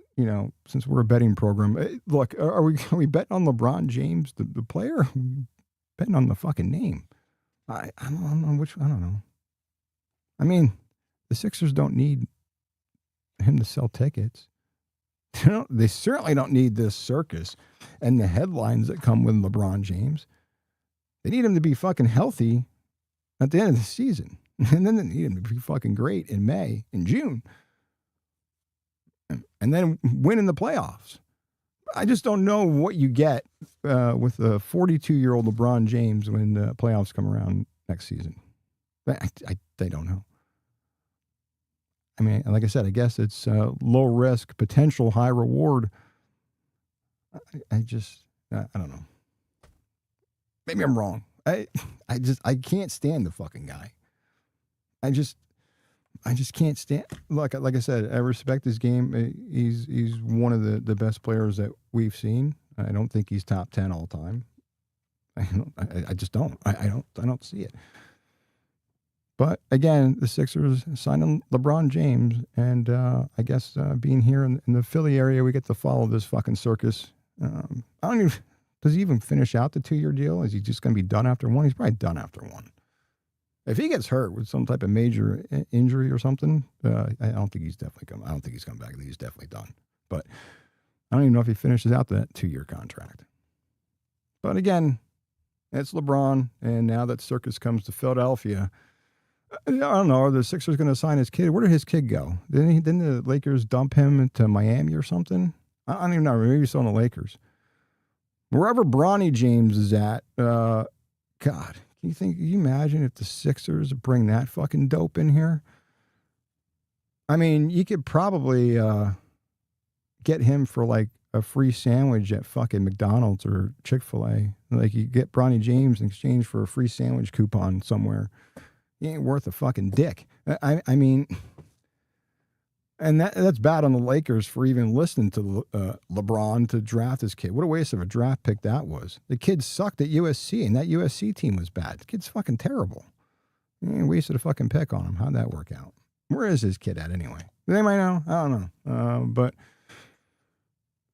since we're a betting program, look, are we betting on LeBron James, the player? Are we betting on the fucking name? I don't know. I mean, the Sixers don't need him to sell tickets. They certainly don't need this circus and the headlines that come with LeBron James. They need him to be fucking healthy at the end of the season. And then they need him to be fucking great in May and June. And then win in the playoffs. I just don't know what you get with a 42-year-old LeBron James when the playoffs come around next season. I don't know. I mean, like I said, I guess it's low risk, potential high reward. I don't know. Maybe I'm wrong. I can't stand the fucking guy. I just can't stand. Look, like I said, I respect his game. He's one of the best players that we've seen. I don't think he's top 10 all time. I just don't. I don't see it. But again, the Sixers signing LeBron James, and I guess being here in the Philly area, we get to follow this fucking circus. Does he even finish out the 2-year deal? Is he just going to be done after one? He's probably done after one. If he gets hurt with some type of major injury or something, I don't think he's definitely coming. I don't think he's coming back. I think he's definitely done. But I don't even know if he finishes out that 2-year contract. But again, it's LeBron, and now that circus comes to Philadelphia, I don't know. Are the Sixers going to sign his kid? Where did his kid go? Didn't the Lakers dump him to Miami or something? I don't even know. Maybe he's still on the Lakers. Wherever Bronny James is at, God, can you imagine if the Sixers bring that fucking dope in here? I mean, you could probably get him for like a free sandwich at fucking McDonald's or Chick-fil-A. Like you get Bronny James in exchange for a free sandwich coupon somewhere. He ain't worth a fucking dick. I mean, and that's bad on the Lakers for even listening to LeBron to draft his kid. What a waste of a draft pick that was. The kid sucked at USC, and that USC team was bad. The kid's fucking terrible. He wasted a fucking pick on him. How'd that work out? Where is his kid at anyway? Does anybody know? I don't know. But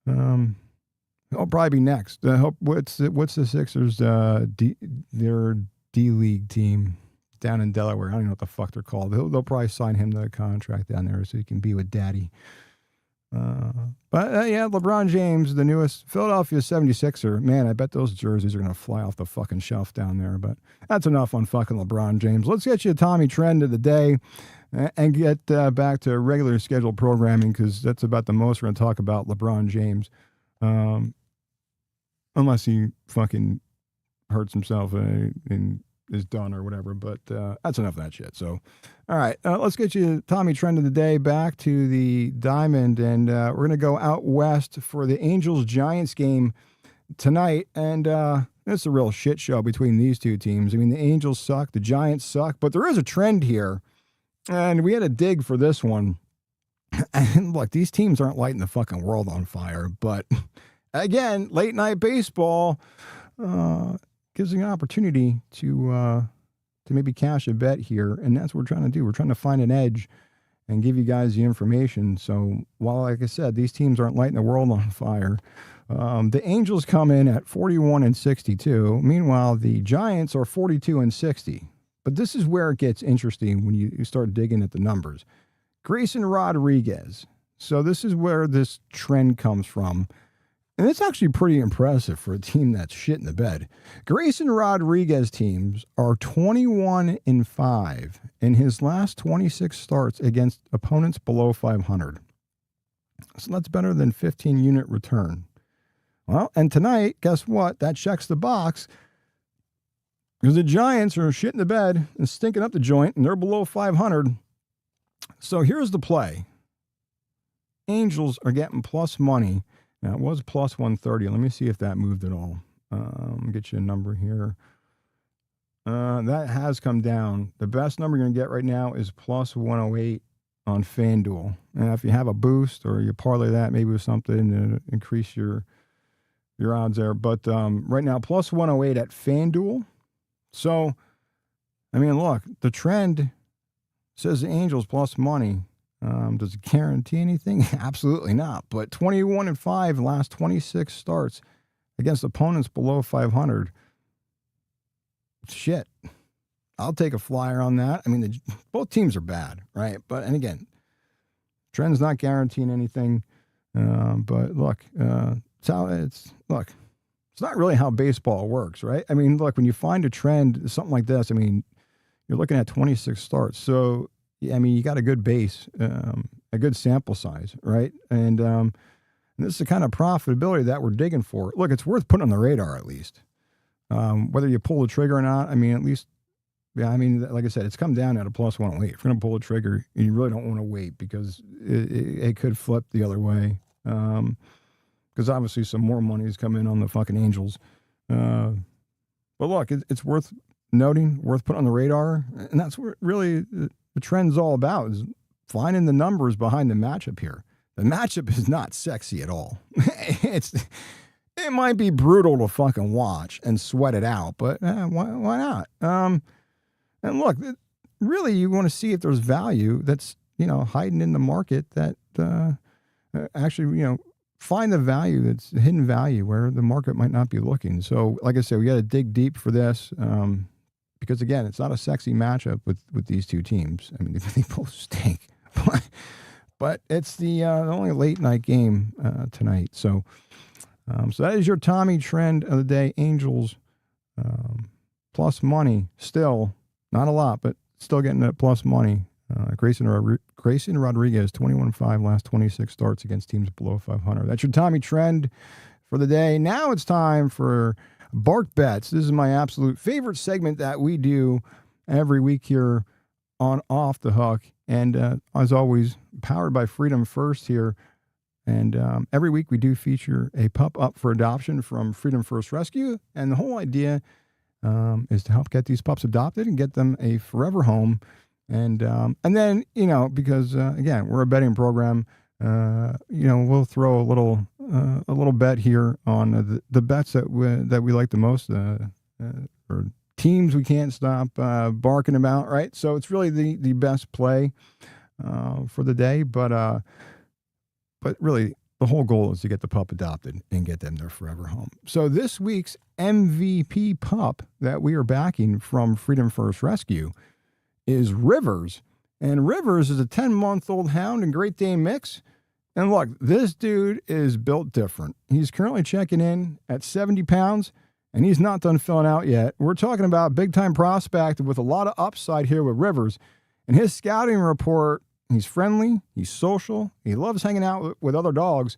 he'll probably be next. What's the Sixers? Their D-League team down in Delaware. I don't even know what the fuck they're called. They'll probably sign him to a contract down there so he can be with daddy. But yeah, LeBron James, the newest Philadelphia 76er. Man, I bet those jerseys are going to fly off the fucking shelf down there. But that's enough on fucking LeBron James. Let's get you a Tommy trend of the day and get back to regular scheduled programming, because that's about the most we're going to talk about LeBron James. Unless he fucking hurts himself and is done or whatever, but that's enough of that shit. So, all right, let's get you Tommy trend of the day back to the Diamond, and we're going to go out west for the Angels-Giants game tonight, and it's a real shit show between these two teams. I mean, the Angels suck, the Giants suck, but there is a trend here, and we had a dig for this one. And look, these teams aren't lighting the fucking world on fire, but again, late night baseball, gives you an opportunity to maybe cash a bet here, and that's what we're trying to do. We're trying to find an edge and give you guys the information. So while, like I said, these teams aren't lighting the world on fire, the Angels come in at 41-62. Meanwhile, the Giants are 42-60. But this is where it gets interesting when you start digging at the numbers. Grayson Rodriguez. So this is where this trend comes from. And it's actually pretty impressive for a team that's shit in the bed. Grayson Rodriguez teams are 21-5 in his last 26 starts against opponents below 500. So that's better than 15-unit return. Well, and tonight, guess what? That checks the box, because the Giants are shit in the bed and stinking up the joint, and they're below 500. So here's the play. Angels are getting plus money. Now, it was plus 130. Let me see if that moved at all. Get you a number here. That has come down. The best number you're going to get right now is plus 108 on FanDuel. And if you have a boost or you parlay that maybe with something to increase your odds there. But right now, plus 108 at FanDuel. So, I mean, look, the trend says the Angels plus money. Does it guarantee anything? Absolutely not. But 21-5 last 26 starts against opponents below 500. Shit. I'll take a flyer on that. I mean, both teams are bad, right? And again, trend's not guaranteeing anything. But look, it's not really how baseball works, right? I mean, look, when you find a trend, something like this, I mean, you're looking at 26 starts. So, I mean, you got a good base, a good sample size, right? And this is the kind of profitability that we're digging for. Look, it's worth putting on the radar at least. Whether you pull the trigger or not, I mean, at least, yeah, I mean, like I said, it's come down at a plus 108. If you're going to pull the trigger, you really don't want to wait because it could flip the other way. Because obviously some more money is coming on the fucking Angels. But look, it's worth noting, worth putting on the radar. And that's what really the trend's all about, is finding the numbers behind the matchup here. The matchup is not sexy at all. It might be brutal to fucking watch and sweat it out, but why not? And look, really, you want to see if there's value that's, hiding in the market that actually, find the value that's hidden value where the market might not be looking. So, like I said, we got to dig deep for this because, again, it's not a sexy matchup with these two teams. I mean, they both stink. But it's the only late night game tonight. So that is your Tommy trend of the day. Angels plus money. Still, not a lot, but still getting that plus money. Grayson Rodriguez, 21-5 last 26 starts against teams below 500. That's your Tommy trend for the day. Now it's time for Bark Bets. This is my absolute favorite segment that we do every week here on Off the Hook. And as always, powered by Freedom First here. And every week we do feature a pup up for adoption from Freedom First Rescue. And the whole idea is to help get these pups adopted and get them a forever home. And then, because, again, we're a betting program, we'll throw a little bet here on the bets that we like the most, or teams we can't stop barking about, right? So it's really the best play for the day, but really the whole goal is to get the pup adopted and get them their forever home. So this week's MVP pup that we are backing from Freedom First Rescue is Rivers. And Rivers is a 10-month-old hound and Great Dane mix. And look, this dude is built different. He's currently checking in at 70 pounds, and he's not done filling out yet. We're talking about big-time prospect with a lot of upside here with Rivers. And his scouting report, he's friendly, he's social, he loves hanging out with other dogs,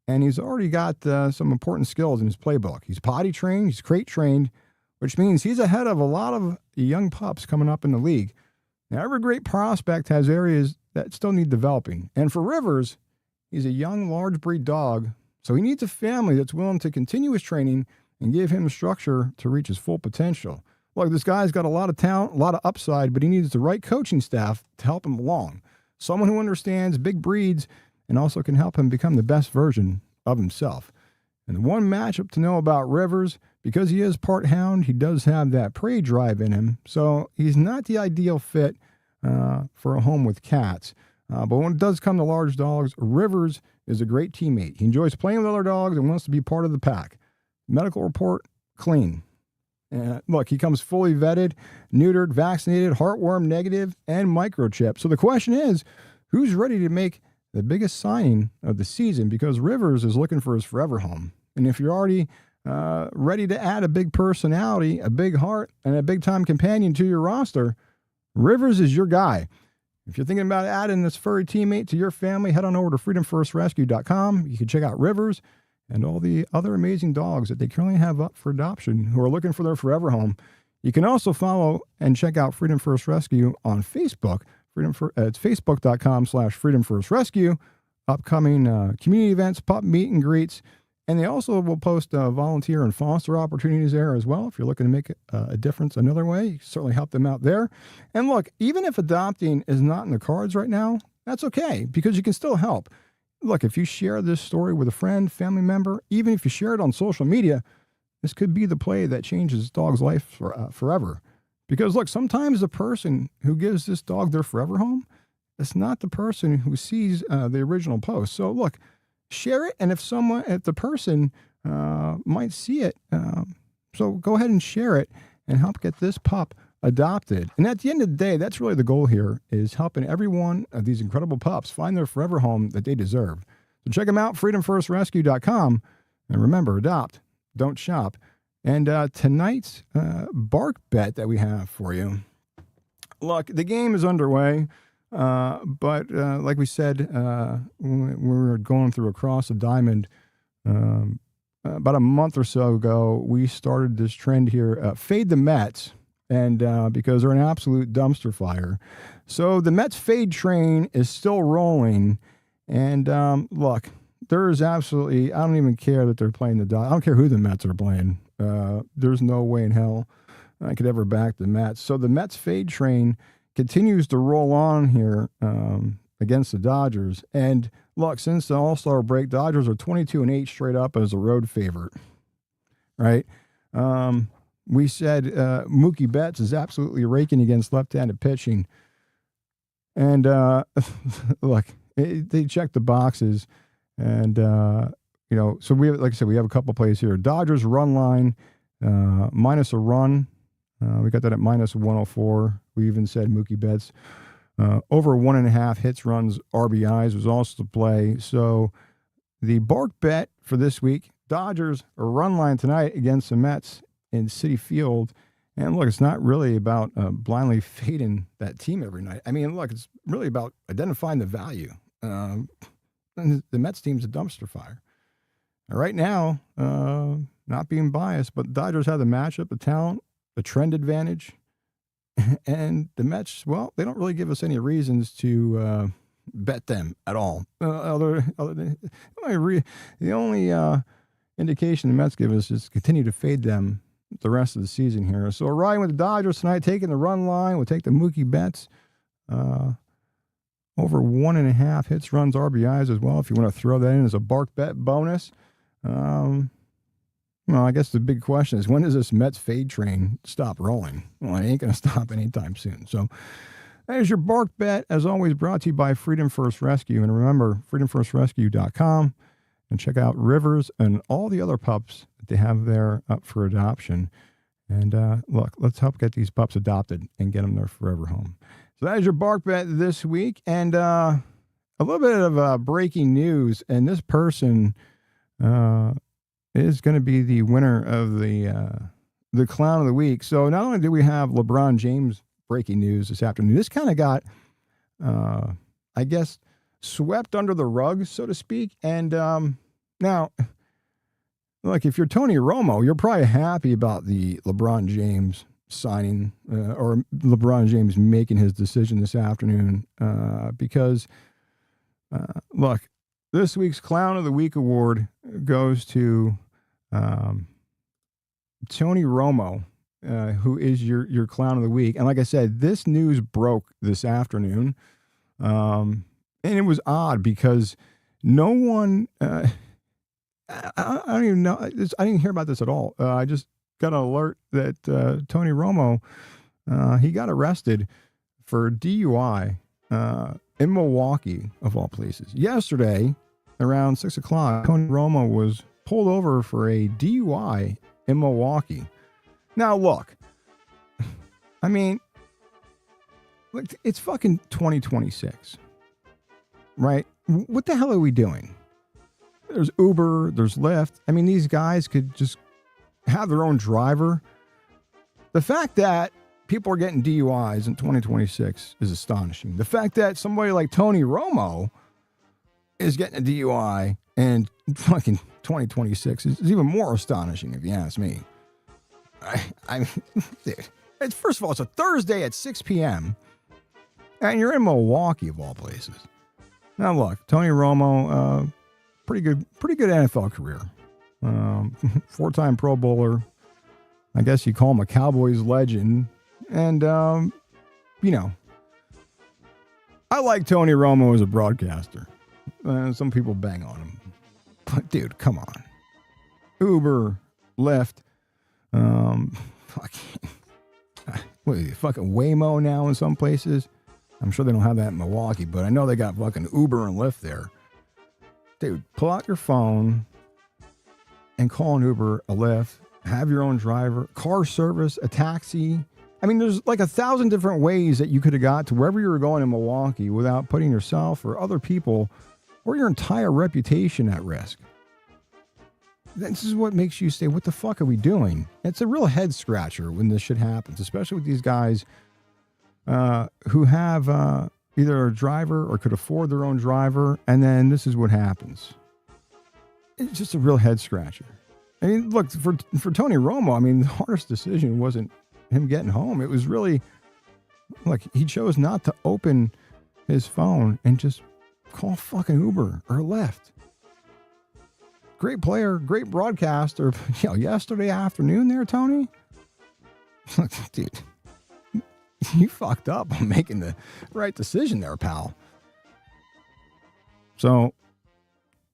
and he's already got some important skills in his playbook. He's potty trained, he's crate trained, which means he's ahead of a lot of young pups coming up in the league. Now, every great prospect has areas that still need developing. And for Rivers, he's a young, large breed dog, so he needs a family that's willing to continue his training and give him structure to reach his full potential. Look, this guy's got a lot of talent, a lot of upside, but he needs the right coaching staff to help him along. Someone who understands big breeds and also can help him become the best version of himself. And the one matchup to know about Rivers, because he is part hound, he does have that prey drive in him. So he's not the ideal fit for a home with cats. But when it does come to large dogs, Rivers is a great teammate. He enjoys playing with other dogs and wants to be part of the pack. Medical report, clean. Look, he comes fully vetted, neutered, vaccinated, heartworm negative, and microchipped. So the question is, who's ready to make the biggest signing of the season? Because Rivers is looking for his forever home. And if you're already ready to add a big personality, a big heart, and a big-time companion to your roster, Rivers is your guy. If you're thinking about adding this furry teammate to your family, head on over to freedomfirstrescue.com. You can check out Rivers and all the other amazing dogs that they currently have up for adoption who are looking for their forever home. You can also follow and check out Freedom First Rescue on Facebook. It's facebook.com/freedomfirstrescue. upcoming community events, pup meet and greets. And they also will post volunteer and foster opportunities there as well. If you're looking to make a difference another way, you can certainly help them out there. And look, even if adopting is not in the cards right now, that's okay, because you can still help. Look, if you share this story with a friend, family member, even if you share it on social media, this could be the play that changes dog's life forever. Because look, sometimes the person who gives this dog their forever home, it's not the person who sees the original post. So look, share it, and if the person might see it, so go ahead and share it and help get this pup adopted. And at the end of the day, that's really the goal here, is helping every one of these incredible pups find their forever home that they deserve. So check them out, freedomfirstrescue.com, and remember, adopt, don't shop. And tonight's bark bet that we have for you. Look, the game is underway. But like we said, we were going through Across the Diamond about a month or so ago. We started this trend here, fade the Mets, and because they're an absolute dumpster fire. So the Mets fade train is still rolling. And look, there is absolutely, I don't even care that they're playing the Dodgers. I don't care who the Mets are playing. There's no way in hell I could ever back the Mets. So the Mets fade train continues to roll on here against the Dodgers. And look, since the All-Star break, Dodgers are 22-8 straight up as a road favorite, right? We said Mookie Betts is absolutely raking against left-handed pitching. And look, they check the boxes. And, so we have, like I said, we have a couple plays here. Dodgers run line, minus a run. We got that at minus 104. We even said Mookie Betts over 1.5 hits, runs, RBIs was also the play. So the bark bet for this week, Dodgers a run line tonight against the Mets in Citi Field. And look, it's not really about blindly fading that team every night. I mean, look, it's really about identifying the value. And the Mets team's a dumpster fire. Right now, not being biased, but the Dodgers have the matchup, the talent, the trend advantage, and the Mets, well, they don't really give us any reasons to bet them at all. Other than the only indication the Mets give us is continue to fade them the rest of the season here. So we're riding with the Dodgers tonight, taking the run line. We'll take the Mookie Betts over 1.5 hits, runs, RBIs as well, if you want to throw that in as a bark bet bonus. I guess the big question is, when does this Mets fade train stop rolling? Well, it ain't going to stop anytime soon. So that is your bark bet, as always, brought to you by Freedom First Rescue. And remember, freedomfirstrescue.com, and check out Rivers and all the other pups that they have there up for adoption. And look, let's help get these pups adopted and get them their forever home. So that is your bark bet this week. And a little bit of breaking news. And this person is going to be the winner of the Clown of the Week. So not only do we have LeBron James breaking news this afternoon, this kind of got, I guess, swept under the rug, so to speak. And now, look, if you're Tony Romo, you're probably happy about the LeBron James signing or LeBron James making his decision this afternoon because, look, this week's Clown of the Week award goes to Tony Romo, who is your Clown of the Week. And like I said, this news broke this afternoon. And it was odd because no one, I don't even know, I didn't hear about this at all. I just got an alert that Tony Romo, he got arrested for DUI in Milwaukee, of all places. Yesterday, around 6 o'clock, Tony Romo was pulled over for a DUI in Milwaukee. Now, look, I mean, look, it's fucking 2026, right? What the hell are we doing? There's Uber, there's Lyft. I mean, these guys could just have their own driver. The fact that people are getting DUIs in 2026 is astonishing. The fact that somebody like Tony Romo is getting a DUI in fucking 2026 is even more astonishing, if you ask me. I mean, dude, first of all, it's a Thursday at 6 p.m., and you're in Milwaukee, of all places. Now look, Tony Romo, pretty good NFL career. 4-time Pro Bowler. I guess you call him a Cowboys legend. And, you know, I like Tony Romo as a broadcaster. Some people bang on him. But, dude, come on. Uber, Lyft, fucking Waymo now in some places. I'm sure they don't have that in Milwaukee, but I know they got fucking Uber and Lyft there. Dude, pull out your phone and call an Uber, a Lyft, have your own driver, car service, a taxi. I mean, there's like 1,000 different ways that you could have got to wherever you were going in Milwaukee without putting yourself or other people or your entire reputation at risk. This is what makes you say, what the fuck are we doing? It's a real head scratcher when this shit happens, especially with these guys who have either a driver or could afford their own driver, and then this is what happens. It's just a real head scratcher. I mean, look, for Tony Romo, I mean, the hardest decision wasn't him getting home. It was really, look, he chose not to open his phone and just call fucking Uber or Lyft. Great player, great broadcaster. You know, yesterday afternoon there, Tony. Dude, you fucked up on making the right decision there, pal. So,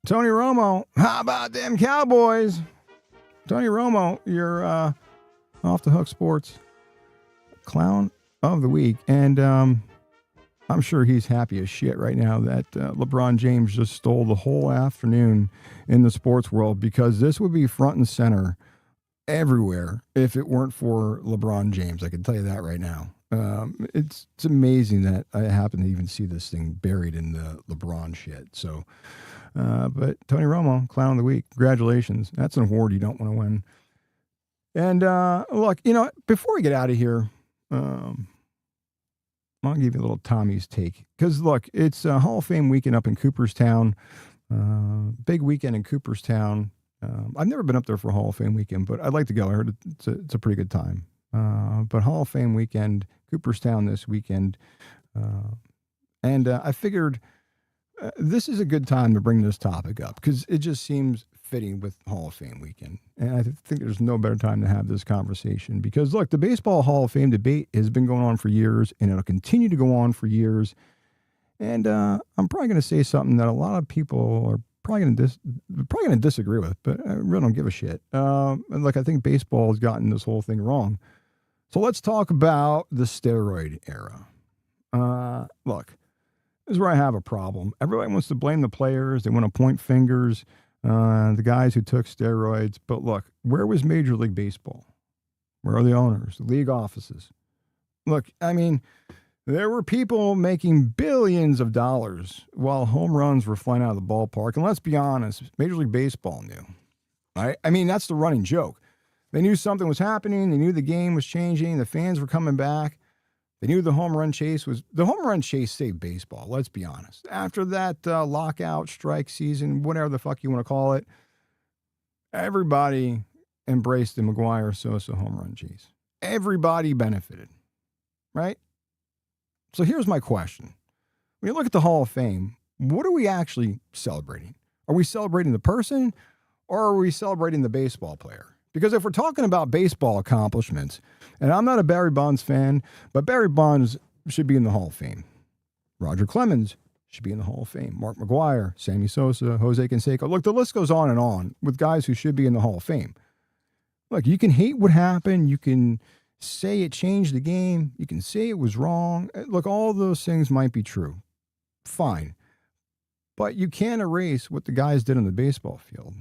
Tony Romo, how about them Cowboys? Tony Romo, you're Off the Hook Sports Clown of the Week. And I'm sure he's happy as shit right now that LeBron James just stole the whole afternoon in the sports world, because this would be front and center everywhere if it weren't for LeBron James. I can tell you that right now. It's amazing that I happen to even see this thing buried in the LeBron shit. So, but Tony Romo, Clown of the Week, congratulations. That's an award you don't want to win. And look, you know, before we get out of here, I'll give you a little Tommy's take. Because, look, it's a Hall of Fame weekend up in Cooperstown. Big weekend in Cooperstown. I've never been up there for Hall of Fame weekend, but I'd like to go. I heard it's a pretty good time. But Hall of Fame weekend, Cooperstown this weekend. And I figured this is a good time to bring this topic up because it just seems fitting with Hall of Fame weekend. And I think there's no better time to have this conversation because, look, the Baseball Hall of Fame debate has been going on for years, and it'll continue to go on for years. And I'm probably going to say something that a lot of people are probably going to disagree with, but I really don't give a shit. And look, I think baseball has gotten this whole thing wrong. So let's talk about the steroid era. Look, this is where I have a problem. Everybody wants to blame the players. They want to point fingers, the guys who took steroids. But look, where was Major League Baseball? Where are the owners, the league offices? Look, I mean, there were people making billions of dollars while home runs were flying out of the ballpark. And let's be honest, Major League Baseball knew. Right? I mean, that's the running joke. They knew something was happening. They knew the game was changing. The fans were coming back. They knew the home run chase saved baseball. Let's be honest. After that lockout strike season, whatever the fuck you want to call it, everybody embraced the McGwire-Sosa home run chase. Everybody benefited, right? So here's my question. When you look at the Hall of Fame, what are we actually celebrating? Are we celebrating the person or are we celebrating the baseball player? Because if we're talking about baseball accomplishments, and I'm not a Barry Bonds fan, but Barry Bonds should be in the Hall of Fame. Roger Clemens should be in the Hall of Fame. Mark McGwire, Sammy Sosa, Jose Canseco. Look, the list goes on and on with guys who should be in the Hall of Fame. Look, you can hate what happened. You can say it changed the game. You can say it was wrong. Look, all those things might be true. Fine. But you can't erase what the guys did on the baseball field.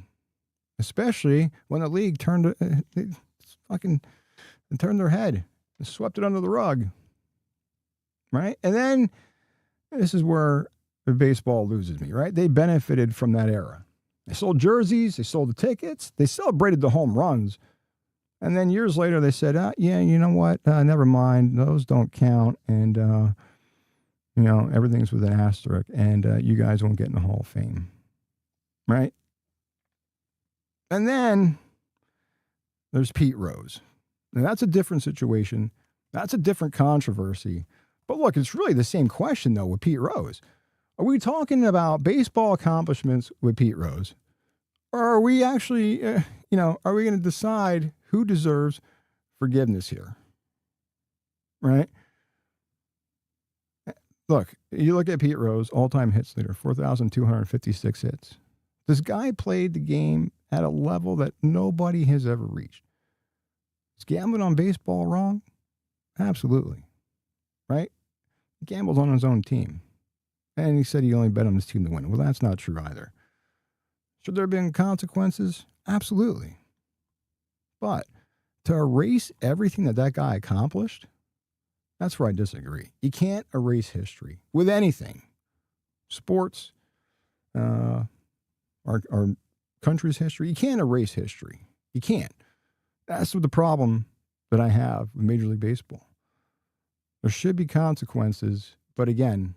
Especially when the league turned their head and swept it under the rug. Right? And then this is where the baseball loses me, right? They benefited from that era. They sold jerseys, they sold the tickets, they celebrated the home runs. And then years later they said, yeah, you know what? Never mind. Those don't count. And, everything's with an asterisk. And you guys won't get in the Hall of Fame. Right? And then there's Pete Rose. Now, that's a different situation. That's a different controversy. But look, it's really the same question, though, with Pete Rose. Are we talking about baseball accomplishments with Pete Rose? Or are we actually, are we going to decide who deserves forgiveness here? Right? Look, you look at Pete Rose, all-time hits leader, 4,256 hits. This guy played the game at a level that nobody has ever reached. Is gambling on baseball wrong? Absolutely. Right? He gambled on his own team. And he said he only bet on his team to win. Well, that's not true either. Should there have been consequences? Absolutely. But to erase everything that guy accomplished, that's where I disagree. You can't erase history with anything. Sports, our country's history. You can't erase history. You can't. That's the problem that I have with Major League Baseball. There should be consequences, but again,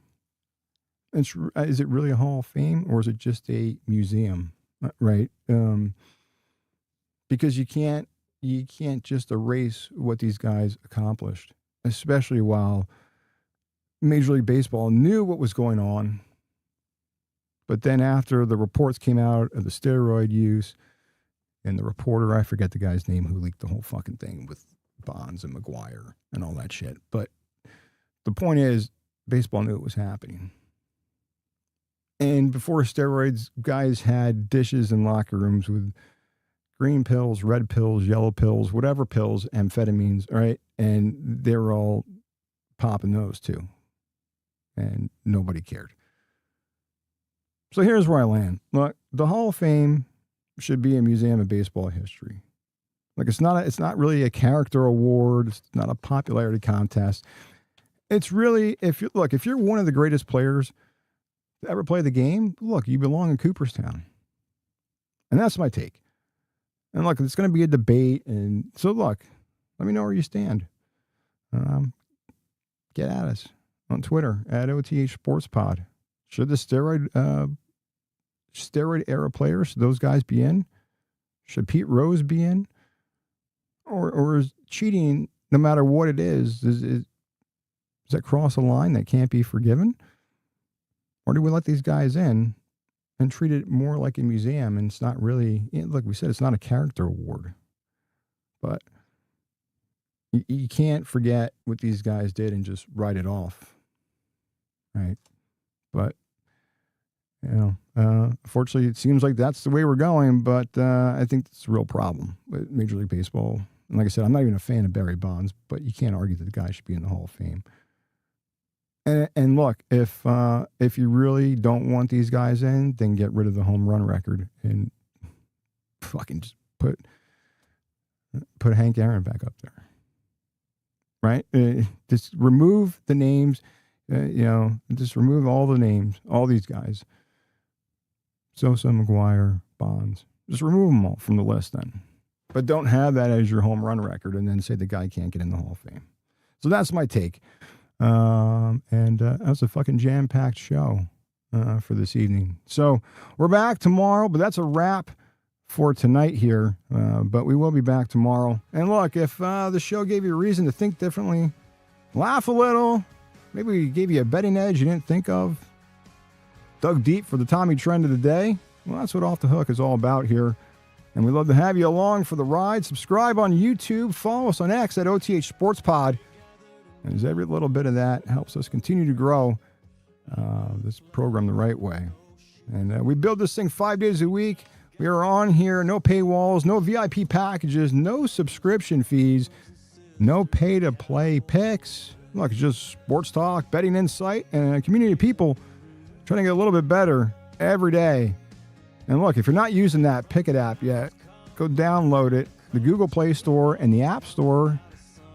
is it really a Hall of Fame or is it just a museum, right? Because you can't just erase what these guys accomplished, especially while Major League Baseball knew what was going on. But then after the reports came out of the steroid use and the reporter, I forget the guy's name who leaked the whole fucking thing with Bonds and McGuire and all that shit. But the point is, baseball knew it was happening. And before steroids, guys had dishes in locker rooms with green pills, red pills, yellow pills, whatever pills, amphetamines, right? And they were all popping those too. And nobody cared. So here's where I land. Look, the Hall of Fame should be a museum of baseball history. Like it's not really a character award. It's not a popularity contest. It's really, if you're one of the greatest players to ever play the game, look, you belong in Cooperstown. And that's my take. And look, it's going to be a debate. And so look, let me know where you stand. Get at us on Twitter at OTH Sports Pod. Should the steroid era players, should those guys be in? Should Pete Rose be in? Or is cheating, no matter what it is does that cross a line that can't be forgiven? Or do we let these guys in and treat it more like a museum? And it's not really, look, we said it's not a character award. But you can't forget what these guys did and just write it off. Right? But, unfortunately, it seems like that's the way we're going. But I think it's a real problem with Major League Baseball. And like I said, I'm not even a fan of Barry Bonds, but you can't argue that the guy should be in the Hall of Fame. And look, if you really don't want these guys in, then get rid of the home run record and fucking just put Hank Aaron back up there, right? Just remove the names, just remove all the names, all these guys. Sosa, McGuire, Bonds, just remove them all from the list then. But don't have that as your home run record and then say the guy can't get in the Hall of Fame. So that's my take. And that was a fucking jam-packed show for this evening. So we're back tomorrow, but that's a wrap for tonight here. But we will be back tomorrow. And look, if the show gave you a reason to think differently, laugh a little, maybe we gave you a betting edge you didn't think of, dug deep for the Tommy trend of the day, well, that's what Off the Hook is all about here. And we'd love to have you along for the ride. Subscribe on YouTube. Follow us on X at OTH Sports Pod. And as every little bit of that helps us continue to grow this program the right way. And we build this thing 5 days a week. We are on here, no paywalls, no VIP packages, no subscription fees, no pay-to-play picks. Look, it's just sports talk, betting insight, and a community of people trying to get a little bit better every day. And look, if you're not using that Pickett app yet, go download it, the Google Play Store and the App Store.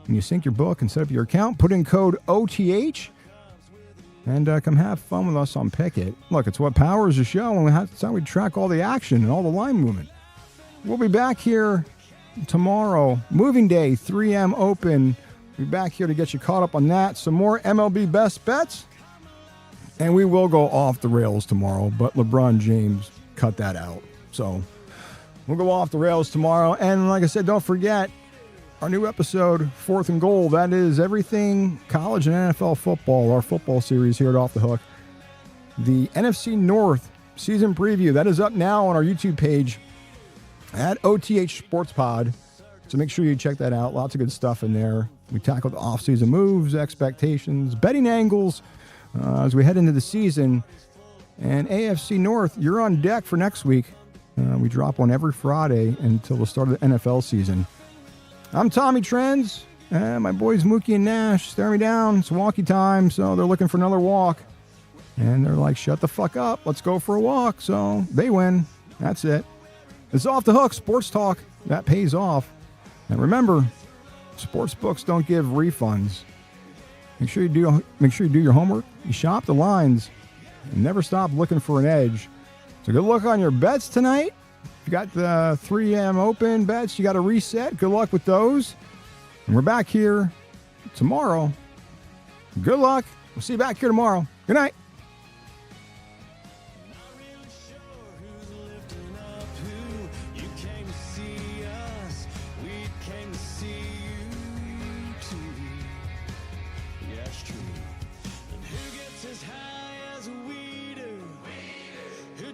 And you sync your book and set up your account, put in code OTH, and come have fun with us on Pickett. Look, it's what powers the show, and that's how we track all the action and all the line movement. We'll be back here tomorrow, moving day, 3M open. We'll be back here to get you caught up on that. Some more MLB Best Bets, and we will go off the rails tomorrow, but LeBron James cut that out. So we'll go off the rails tomorrow. And like I said, don't forget, our new episode, 4th and Goal, that is everything college and NFL football, our football series here at Off the Hook. the NFC North season preview. That is up now on our YouTube page at OTH Sports Pod. So make sure you check that out. Lots of good stuff in there. We tackled off-season moves, expectations, betting angles as we head into the season. And AFC North, you're on deck for next week. We drop one every Friday until the start of the NFL season. I'm Tommy Trends, and my boys Mookie and Nash stare me down. It's walkie time, so they're looking for another walk. And they're like, shut the fuck up. Let's go for a walk. So they win. That's it. It's Off the Hook, sports talk. That pays off. And remember, sports books don't give refunds. Make sure you do your homework. You shop the lines. And never stop looking for an edge. So good luck on your bets tonight. If you got the 3 a.m. open bets, you got to reset. Good luck with those. And we're back here tomorrow. Good luck. We'll see you back here tomorrow. Good night.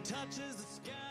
Touches the sky.